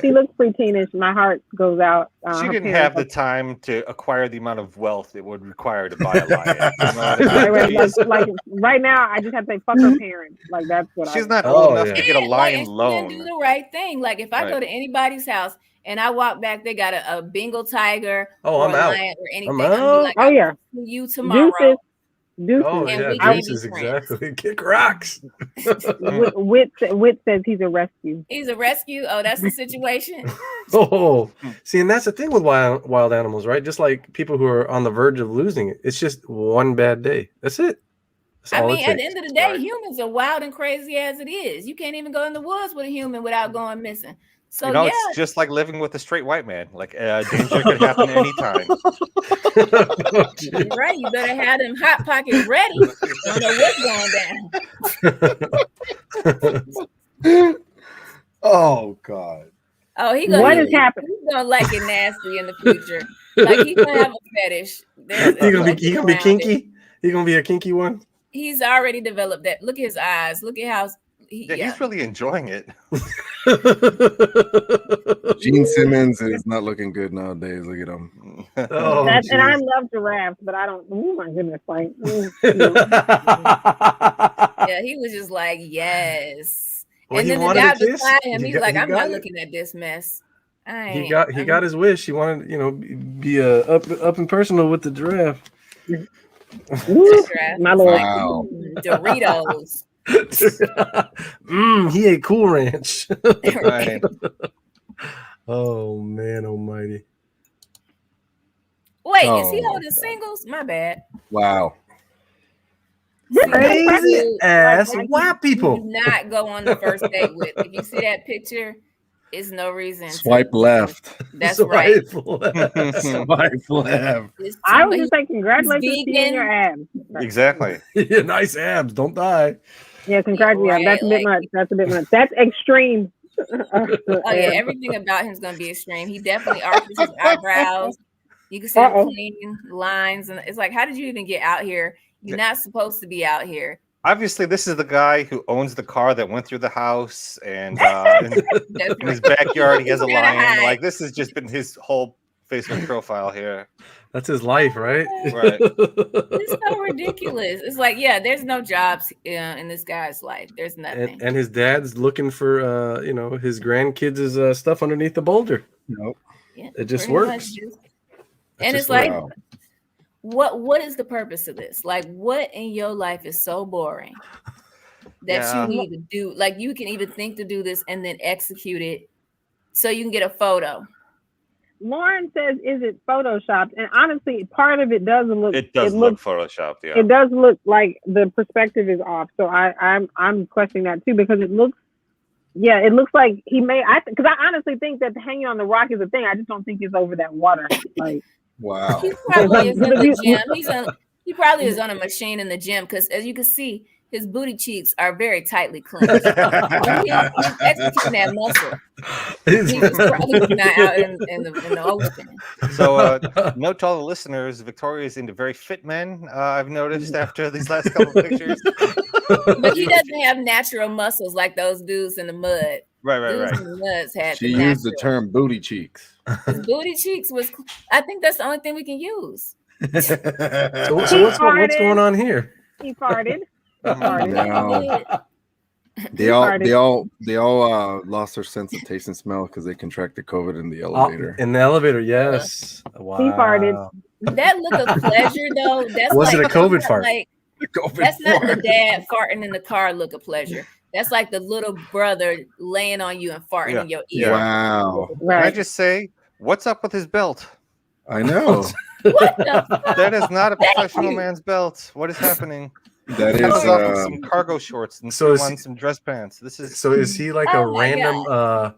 [SPEAKER 4] She looks preteenish. My heart goes out.
[SPEAKER 5] She didn't have the time to acquire the amount of wealth it would require to buy a lion.
[SPEAKER 4] Like right now, I just have to say, fuck her parents. Like that's what.
[SPEAKER 5] She's not old enough to get a lion loan.
[SPEAKER 2] Do the right thing. Like if I go to anybody's house and I walk back, they got a Bengal tiger or a lion or anything.
[SPEAKER 1] I'm
[SPEAKER 2] out. Like, you tomorrow.
[SPEAKER 1] Deuces exactly. Kick rocks.
[SPEAKER 4] Wit says he's a rescue.
[SPEAKER 2] He's a rescue. Oh, that's the situation.
[SPEAKER 1] See, and that's the thing with wild animals, right? Just like people who are on the verge of losing it. It's just one bad day. That's it.
[SPEAKER 2] I mean, at the end of the day, humans are wild and crazy as it is. You can't even go in the woods with a human without going missing. So
[SPEAKER 5] it's just like living with a straight white man. Like danger could happen anytime.
[SPEAKER 2] You're right. You better have them hot pockets ready. Don't know what's going
[SPEAKER 3] down. Oh God.
[SPEAKER 2] Oh,
[SPEAKER 4] what is happening?
[SPEAKER 2] He's gonna like it nasty in the future. Like he's gonna have a fetish.
[SPEAKER 1] He gonna be kinky. He gonna be a kinky one.
[SPEAKER 2] He's already developed that. Look at his eyes. Look at how
[SPEAKER 5] he's really enjoying it.
[SPEAKER 3] Gene Simmons is not looking good nowadays. Look at him.
[SPEAKER 4] Oh, and I love giraffes, but I don't. Oh my goodness! Like,
[SPEAKER 2] yeah, he was just like, yes.
[SPEAKER 1] Well,
[SPEAKER 2] and then the guy beside him, he's like, I'm not looking at this mess.
[SPEAKER 1] He got his wish. He wanted, be up and personal with the giraffe.
[SPEAKER 2] My Lord. Wow. Doritos.
[SPEAKER 1] He ate Cool Ranch.
[SPEAKER 5] Right.
[SPEAKER 1] Oh man almighty.
[SPEAKER 2] Wait, is he holding singles? My bad.
[SPEAKER 3] Wow.
[SPEAKER 1] Crazy ass white people.
[SPEAKER 2] Do not go on the first date with. If you see that picture, it's no reason.
[SPEAKER 3] Swipe left.
[SPEAKER 2] That's right.
[SPEAKER 3] Swipe left.
[SPEAKER 4] I would just say congratulations to you and your abs.
[SPEAKER 5] Exactly.
[SPEAKER 1] Yeah, nice abs. Don't die.
[SPEAKER 4] Yeah, congratulations. That's a bit much. That's a bit much. That's extreme.
[SPEAKER 2] Oh yeah, everything about him is gonna be extreme. He definitely arches his eyebrows. You can see the clean lines, and it's like, how did you even get out here? You're not supposed to be out here.
[SPEAKER 5] Obviously, this is the guy who owns the car that went through the house, and in his backyard he has a lion. Like, this has just been his whole Facebook profile here.
[SPEAKER 1] That's his life, right?
[SPEAKER 5] Right.
[SPEAKER 2] It's so ridiculous. It's like, yeah, there's no jobs in this guy's life. There's nothing.
[SPEAKER 1] And his dad's looking for, his grandkids' stuff underneath the boulder.
[SPEAKER 3] Nope.
[SPEAKER 2] Yeah,
[SPEAKER 1] it just works.
[SPEAKER 2] And it's like, what is the purpose of this? Like, what in your life is so boring that you need to do? Like, you can even think to do this and then execute it so you can get a photo.
[SPEAKER 4] Lauren says, "Is it photoshopped?" And honestly, part of it does look.
[SPEAKER 5] It does look photoshopped. Yeah,
[SPEAKER 4] it does look like the perspective is off. So I'm questioning that too, because it looks. Yeah, it looks like he may. Because I honestly think that hanging on the rock is a thing. I just don't think it's over that water. Like,
[SPEAKER 3] wow.
[SPEAKER 2] He probably is in the gym. He probably is on a machine in the gym, because as you can see, his booty cheeks are very tightly clenched. He's executing that muscle. He was probably not out in the open.
[SPEAKER 5] So, note to all the listeners, Victoria is into very fit men. I've noticed after these last couple of pictures.
[SPEAKER 2] But he doesn't have natural muscles like those dudes in the mud.
[SPEAKER 5] Right.
[SPEAKER 2] In the muds had
[SPEAKER 3] she used the term booty cheeks.
[SPEAKER 2] His booty cheeks was. I think that's the only thing we can use.
[SPEAKER 1] So what's going on here?
[SPEAKER 4] He farted.
[SPEAKER 3] No. They all lost their sense of taste and smell because they contracted COVID in the elevator.
[SPEAKER 1] In the elevator, yes. Wow.
[SPEAKER 4] He farted.
[SPEAKER 2] That look of pleasure, though.
[SPEAKER 1] Was it a COVID fart?
[SPEAKER 2] That's not the dad farting in the car look of pleasure. That's like the little brother laying on you and farting in your ear.
[SPEAKER 3] Wow.
[SPEAKER 5] Right. Can I just say, what's up with his belt?
[SPEAKER 3] I know.
[SPEAKER 2] What the fuck?
[SPEAKER 5] That is not a professional man's belt. What is happening?
[SPEAKER 3] That is
[SPEAKER 5] some cargo shorts and some dress pants. This is
[SPEAKER 1] so. Is he like a random,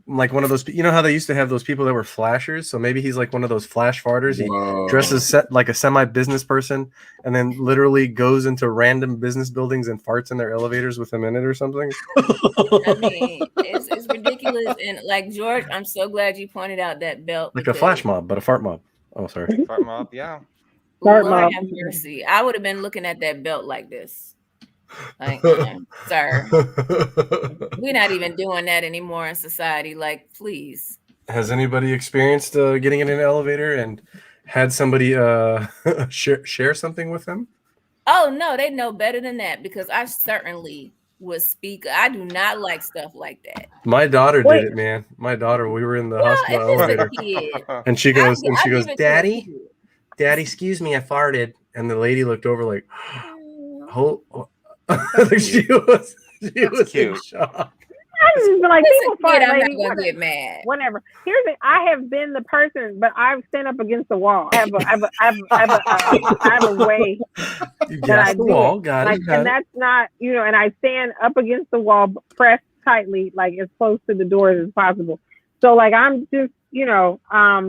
[SPEAKER 1] like one of those? You know how they used to have those people that were flashers? So maybe he's like one of those flash farters. He dresses like a semi-business person, and then literally goes into random business buildings and farts in their elevators with them in it or something.
[SPEAKER 2] I mean, it's ridiculous. And like, George, I'm so glad you pointed out that belt.
[SPEAKER 1] Like a flash mob, but a fart mob. Oh, sorry.
[SPEAKER 5] Fart mob, yeah.
[SPEAKER 2] Lord have mercy. I would have been looking at that belt like this. Like, sir, we're not even doing that anymore in society. Like, please.
[SPEAKER 1] Has anybody experienced getting in an elevator and had somebody share something with them?
[SPEAKER 2] Oh, no, they know better than that, because I certainly would speak. I do not like stuff like that.
[SPEAKER 1] My daughter did it, man. My daughter, we were in the hospital elevator. And she goes, Daddy, excuse me, I farted. And the lady looked over like, she was
[SPEAKER 5] cute.
[SPEAKER 1] In shock.
[SPEAKER 4] just be like, people fart,
[SPEAKER 2] I'm
[SPEAKER 4] lady.
[SPEAKER 2] not gonna get mad.
[SPEAKER 4] Whatever. Here's the. I have been the person, but I've stand up against the wall. I have a way that I do
[SPEAKER 1] wall.
[SPEAKER 4] it.
[SPEAKER 1] Got
[SPEAKER 4] like,
[SPEAKER 1] it.
[SPEAKER 4] And that's not, and I stand up against the wall, pressed tightly, like as close to the doors as possible. So like I'm just, I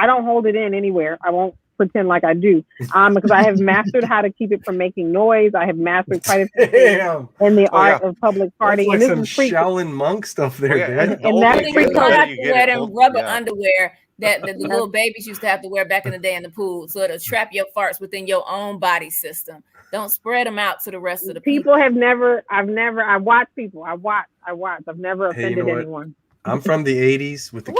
[SPEAKER 4] don't hold it in anywhere. I won't pretend like I do, because I have mastered how to keep it from making noise. I have mastered quite a few things in the art of public farting.
[SPEAKER 1] That's like some Shaolin monk stuff there, Dad.
[SPEAKER 4] And that's
[SPEAKER 2] pre-COVID. You wear them rubber underwear that the little babies used to have to wear back in the day in the pool, so it'll trap your farts within your own body system. Don't spread them out to the rest of the people.
[SPEAKER 4] I watch people. I've never offended anyone.
[SPEAKER 1] I'm from the 80s with the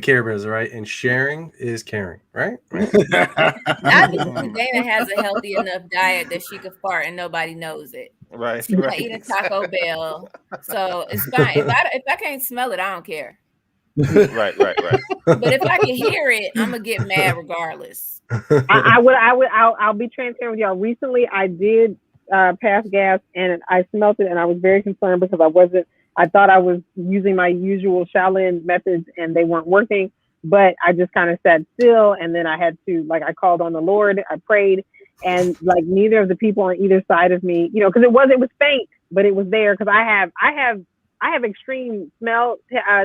[SPEAKER 1] Care Bears, right? And sharing is caring, right?
[SPEAKER 2] Obviously, Dana has a healthy enough diet that she could fart and nobody knows it.
[SPEAKER 5] Right.
[SPEAKER 2] I eat a Taco Bell, so it's fine. If I can't smell it, I don't care.
[SPEAKER 5] Right.
[SPEAKER 2] But if I can hear it, I'm gonna get mad regardless.
[SPEAKER 4] I'll be transparent with y'all. Recently, I did pass gas and I smelled it, and I was very concerned because I thought I was using my usual Shaolin methods and they weren't working, but I just kind of sat still, and then I had to, I called on the Lord, I prayed, and neither of the people on either side of me, because it was faint, but it was there, because I have extreme smell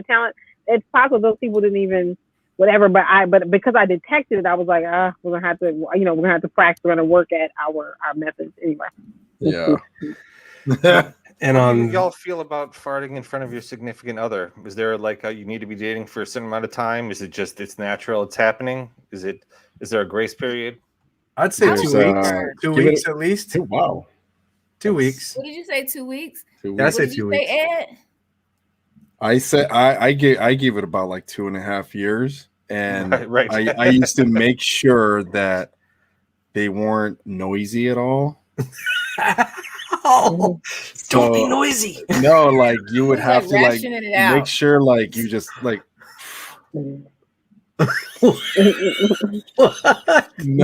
[SPEAKER 4] talent. It's possible those people didn't even whatever, but because I detected it, I was like, we're gonna have to practice, we're gonna work at our methods anyway.
[SPEAKER 5] Yeah. And how do y'all feel about farting in front of your significant other? Is there you need to be dating for a certain amount of time? Is it just it's natural, it's happening? Is there a grace period?
[SPEAKER 1] I'd say 2 weeks. 2 weeks at least.
[SPEAKER 3] Wow.
[SPEAKER 1] 2 weeks.
[SPEAKER 2] What did you say? 2 weeks?
[SPEAKER 1] I say 2 weeks.
[SPEAKER 2] Ed?
[SPEAKER 3] I said I gave it about 2.5 years, and
[SPEAKER 5] right.
[SPEAKER 3] I used to make sure that they weren't noisy at all.
[SPEAKER 1] Don't be noisy.
[SPEAKER 3] No, you would have to make sure you just
[SPEAKER 4] No,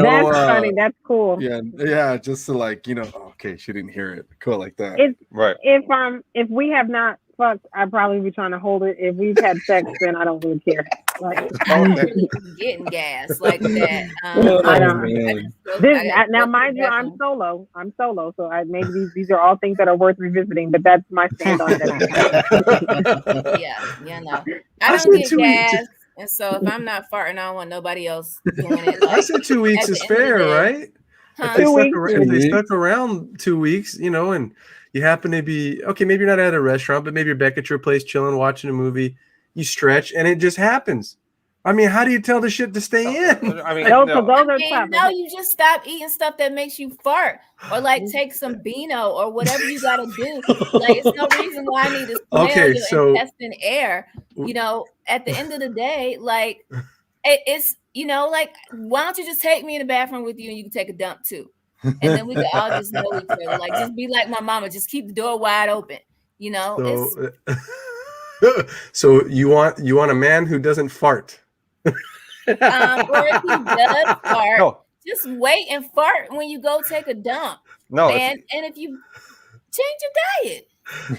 [SPEAKER 4] that's funny. That's cool.
[SPEAKER 3] Yeah, just to okay, she didn't hear it. Cool, like that.
[SPEAKER 5] Right.
[SPEAKER 4] If we have not fucked, I'd probably be trying to hold it. If we've had sex, then I don't really care.
[SPEAKER 2] I'm really getting gas like that.
[SPEAKER 4] Now, mind you, I'm solo, so maybe these are all things that are worth revisiting. But that's my stand on
[SPEAKER 2] that. I don't get gas. And so if I'm not farting, I don't want nobody else doing it.
[SPEAKER 1] I said 2 weeks is fair, right? Huh? If they stuck around 2 weeks, and you happen to be, okay, maybe you're not at a restaurant, but maybe you're back at your place chilling, watching a movie, you stretch, and it just happens. I mean, how do you tell the shit to stay in?
[SPEAKER 2] No, you just stop eating stuff that makes you fart, or take some Beano or whatever you gotta do. It's no reason why I need to smell your intestine air. At the end of the day, it's why don't you just take me in the bathroom with you and you can take a dump too, and then we can all just know each other. Just be like my mama, just keep the door wide open.
[SPEAKER 1] So you want a man who doesn't fart.
[SPEAKER 2] Or if he does fart, just wait and fart when you go take a dump. And if you change your diet.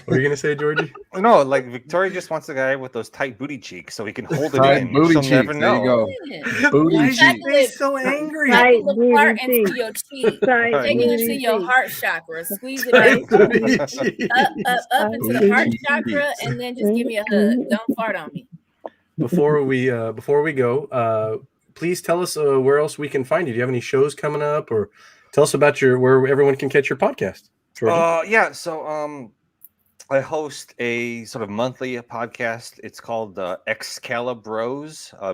[SPEAKER 1] What are you gonna say, Georgie?
[SPEAKER 5] No, Victoria just wants a guy with those tight booty cheeks so he can hold it in.
[SPEAKER 3] Booty
[SPEAKER 5] She'll
[SPEAKER 3] cheeks.
[SPEAKER 5] never know.
[SPEAKER 3] There you go. Booty cheeks.
[SPEAKER 1] He's so angry.
[SPEAKER 2] Fart into your cheek. Take it into your heart chakra. Squeeze it up into the heart chakra, and then just give me a hug. Don't fart on me.
[SPEAKER 1] Before we go, please tell us where else we can find you. Do you have any shows coming up, or tell us about where everyone can catch your podcast?
[SPEAKER 5] Georgie? So I host a sort of monthly podcast. It's called Excalibros,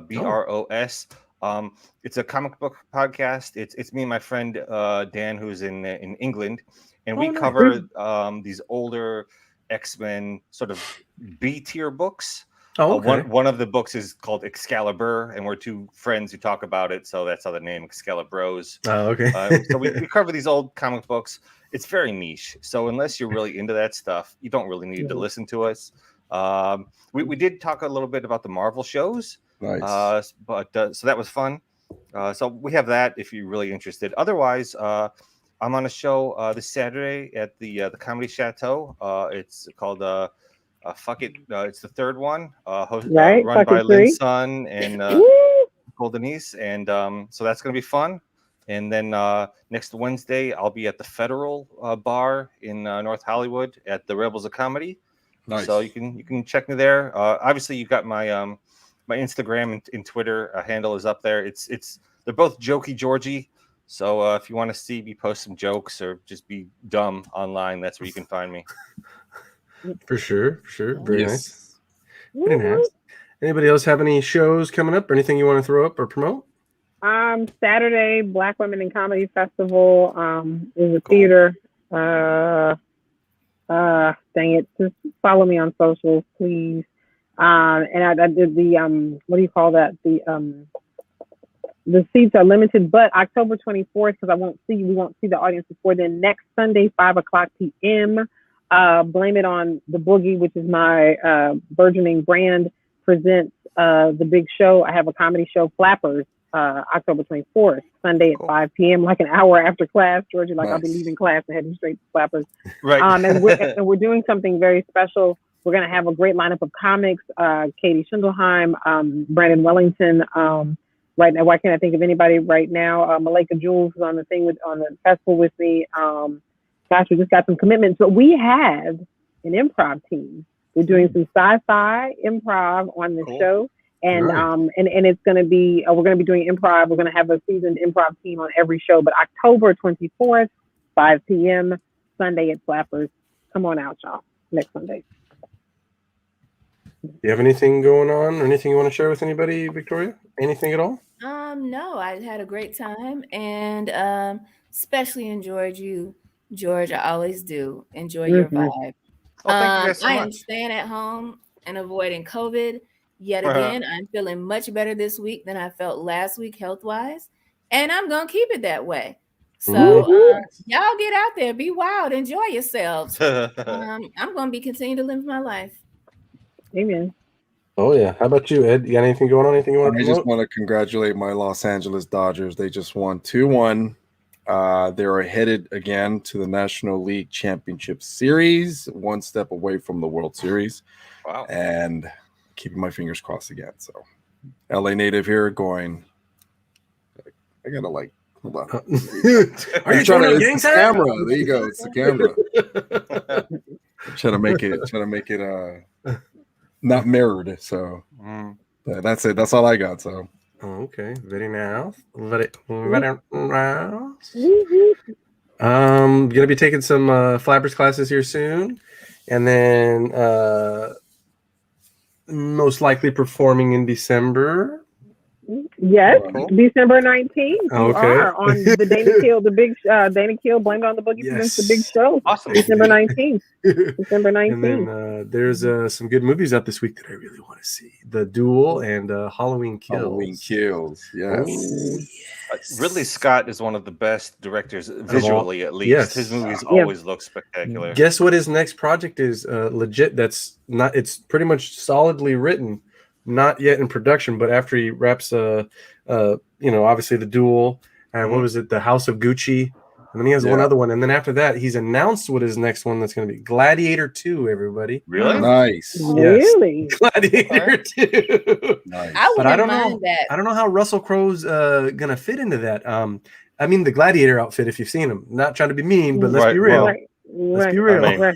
[SPEAKER 5] Bros. It's a comic book podcast. It's me and my friend Dan, who's in England, and we cover these older X-Men sort of B-tier books. One of the books is called Excalibur, and we're two friends who talk about it, so that's how the name Excalibros.
[SPEAKER 1] Oh, okay.
[SPEAKER 5] So we cover these old comic books. It's very niche, so unless you're really into that stuff, you don't really need to listen to us. We did talk a little bit about the Marvel shows,
[SPEAKER 3] nice.
[SPEAKER 5] But so that was fun. So we have that if you're really interested. Otherwise, I'm on a show this Saturday at the Comedy Chateau. It's called Fuck It. It's the third one.
[SPEAKER 4] Right.
[SPEAKER 5] Run by Lin Sun and Golden East, and so that's gonna be fun. And then next Wednesday, I'll be at the Federal Bar in North Hollywood at the Rebels of Comedy. Nice. So you can check me there. Obviously, you've got my my Instagram and Twitter handle is up there. They're both Jokey Georgie. So if you want to see me post some jokes or just be dumb online, that's where you can find me.
[SPEAKER 1] For sure. Very nice. Very nice. Anybody else have any shows coming up or anything you want to throw up or promote?
[SPEAKER 4] Saturday, Black Women in Comedy Festival is a theater. Dang it, just follow me on socials, please. And I did the what do you call that? The seats are limited, but October 24th, because we won't see the audience before then. Next Sunday, 5:00 p.m. Blame It on the Boogie, which is my burgeoning brand, presents the big show. I have a comedy show, Flappers, October 24th, Sunday at 5 p.m., like an hour after class. Georgie, like, nice. I'll be leaving class and heading straight to Flappers.
[SPEAKER 5] Right.
[SPEAKER 4] And we're doing something very special. We're going to have a great lineup of comics, Katie Schindelheim, Brandon Wellington. Right now, why can't I think of anybody right now? Malika Jules is on the festival with me. Gosh, we just got some commitments, but we have an improv team. We're doing some sci-fi improv on the show. And and it's going to be we're going to be doing improv. We're going to have a seasoned improv team on every show. But October 24th, 5 p.m. Sunday at Flappers. Come on out, y'all. Next Sunday.
[SPEAKER 1] Do you have anything going on or anything you want to share with anybody, Victoria? Anything at all?
[SPEAKER 2] No, I had a great time and especially enjoyed you, George. I always do enjoy your vibe.
[SPEAKER 5] Oh, thank you guys so much.
[SPEAKER 2] I am staying at home and avoiding COVID. Yet again, I'm feeling much better this week than I felt last week health-wise, and I'm gonna keep it that way. So y'all get out there, be wild, enjoy yourselves. I'm gonna be continuing to live my life.
[SPEAKER 4] Amen.
[SPEAKER 1] Oh yeah. How about you, Ed? You got anything going on? Anything you want to promote?
[SPEAKER 3] I just want to congratulate my Los Angeles Dodgers. They just won 2-1. They're headed again to the National League Championship Series, one step away from the World Series.
[SPEAKER 5] Wow.
[SPEAKER 3] And keeping my fingers crossed again. So LA native here going, I gotta hold on.
[SPEAKER 1] Are you trying to
[SPEAKER 3] it's the camera? There you go. It's the camera. trying to make it not mirrored. So that's it. That's all I got. So
[SPEAKER 1] okay. Very nice. Very nice. Gonna be taking some Flappers classes here soon. And then most likely performing in December.
[SPEAKER 4] Yes, December 19th. You are on the Dana Keel, Blame It on the Boogie presents the big show.
[SPEAKER 5] Awesome.
[SPEAKER 4] December 19th. December 19th.
[SPEAKER 1] And then there's some good movies out this week that I really want to see. The Duel and Halloween Kills.
[SPEAKER 3] Halloween Kills, yes.
[SPEAKER 5] Ridley Scott is one of the best directors visually, at least.
[SPEAKER 1] Yes.
[SPEAKER 5] His movies always look spectacular.
[SPEAKER 1] Guess what his next project is? Legit. It's pretty much solidly written. Not yet in production, but after he wraps, obviously the Duel, and what was it, The House of Gucci, and then he has one other one, and then after that, he's announced what his next one that's going to be. Gladiator 2, everybody.
[SPEAKER 5] Really?
[SPEAKER 3] Nice.
[SPEAKER 1] Yes.
[SPEAKER 4] Really?
[SPEAKER 1] Gladiator 2.
[SPEAKER 3] Nice.
[SPEAKER 2] I don't know that.
[SPEAKER 1] I don't know how Russell Crowe's going to fit into that. I mean, the Gladiator outfit, if you've seen him. Not trying to be mean, but let's be real. Let's be real.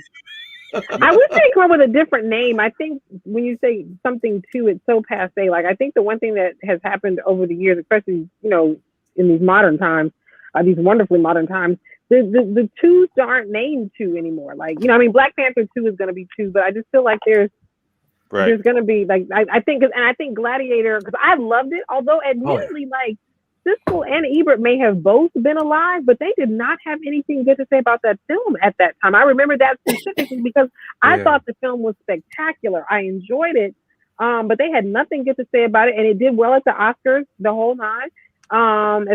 [SPEAKER 4] I wish they come up with a different name. I think when you say something too, it's so passe. Like, I think the one thing that has happened over the years, especially, in these modern times, these wonderfully modern times, the twos aren't named two anymore. Like, Black Panther 2 is going to be 2, but I just feel like there's going to be I think Gladiator, because I loved it, although admittedly, Siskel and Ebert may have both been alive, but they did not have anything good to say about that film at that time. I remember that specifically because I thought the film was spectacular. I enjoyed it, but they had nothing good to say about it, and it did well at the Oscars the whole time. I'm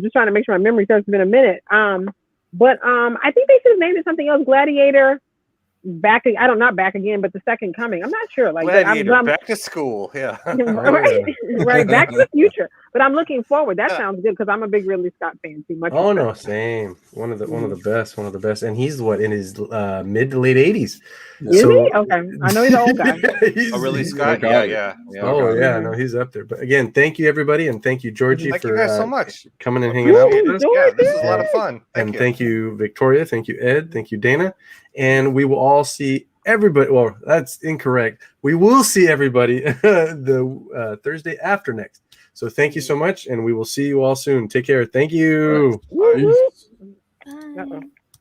[SPEAKER 4] just trying to make sure my memory serves. It's been a minute. But I think they should have named it something else. Gladiator. Not back again, but the second coming. I'm not sure.
[SPEAKER 5] Gladiator, back to school. Yeah.
[SPEAKER 4] Right. Back to the future. But I'm looking forward. That sounds good because I'm a big Ridley Scott fan too. Much.
[SPEAKER 1] Oh no, same. One of the best, and he's in his mid to late 80s.
[SPEAKER 4] Is he? Okay, I know he's an old guy.
[SPEAKER 5] Ridley Scott. Yeah.
[SPEAKER 1] Oh yeah, no, he's up there. But again, thank you everybody, and thank you Georgie
[SPEAKER 5] thank
[SPEAKER 1] for
[SPEAKER 5] you guys so much
[SPEAKER 1] coming and hanging out with us.
[SPEAKER 5] Yeah, this is a lot of fun.
[SPEAKER 1] Thank you Victoria, thank you Ed, thank you Dana, and we will all see everybody. Well, that's incorrect. We will see everybody the Thursday after next. So thank you so much, and we will see you all soon. Take care. Thank you.
[SPEAKER 4] Bye.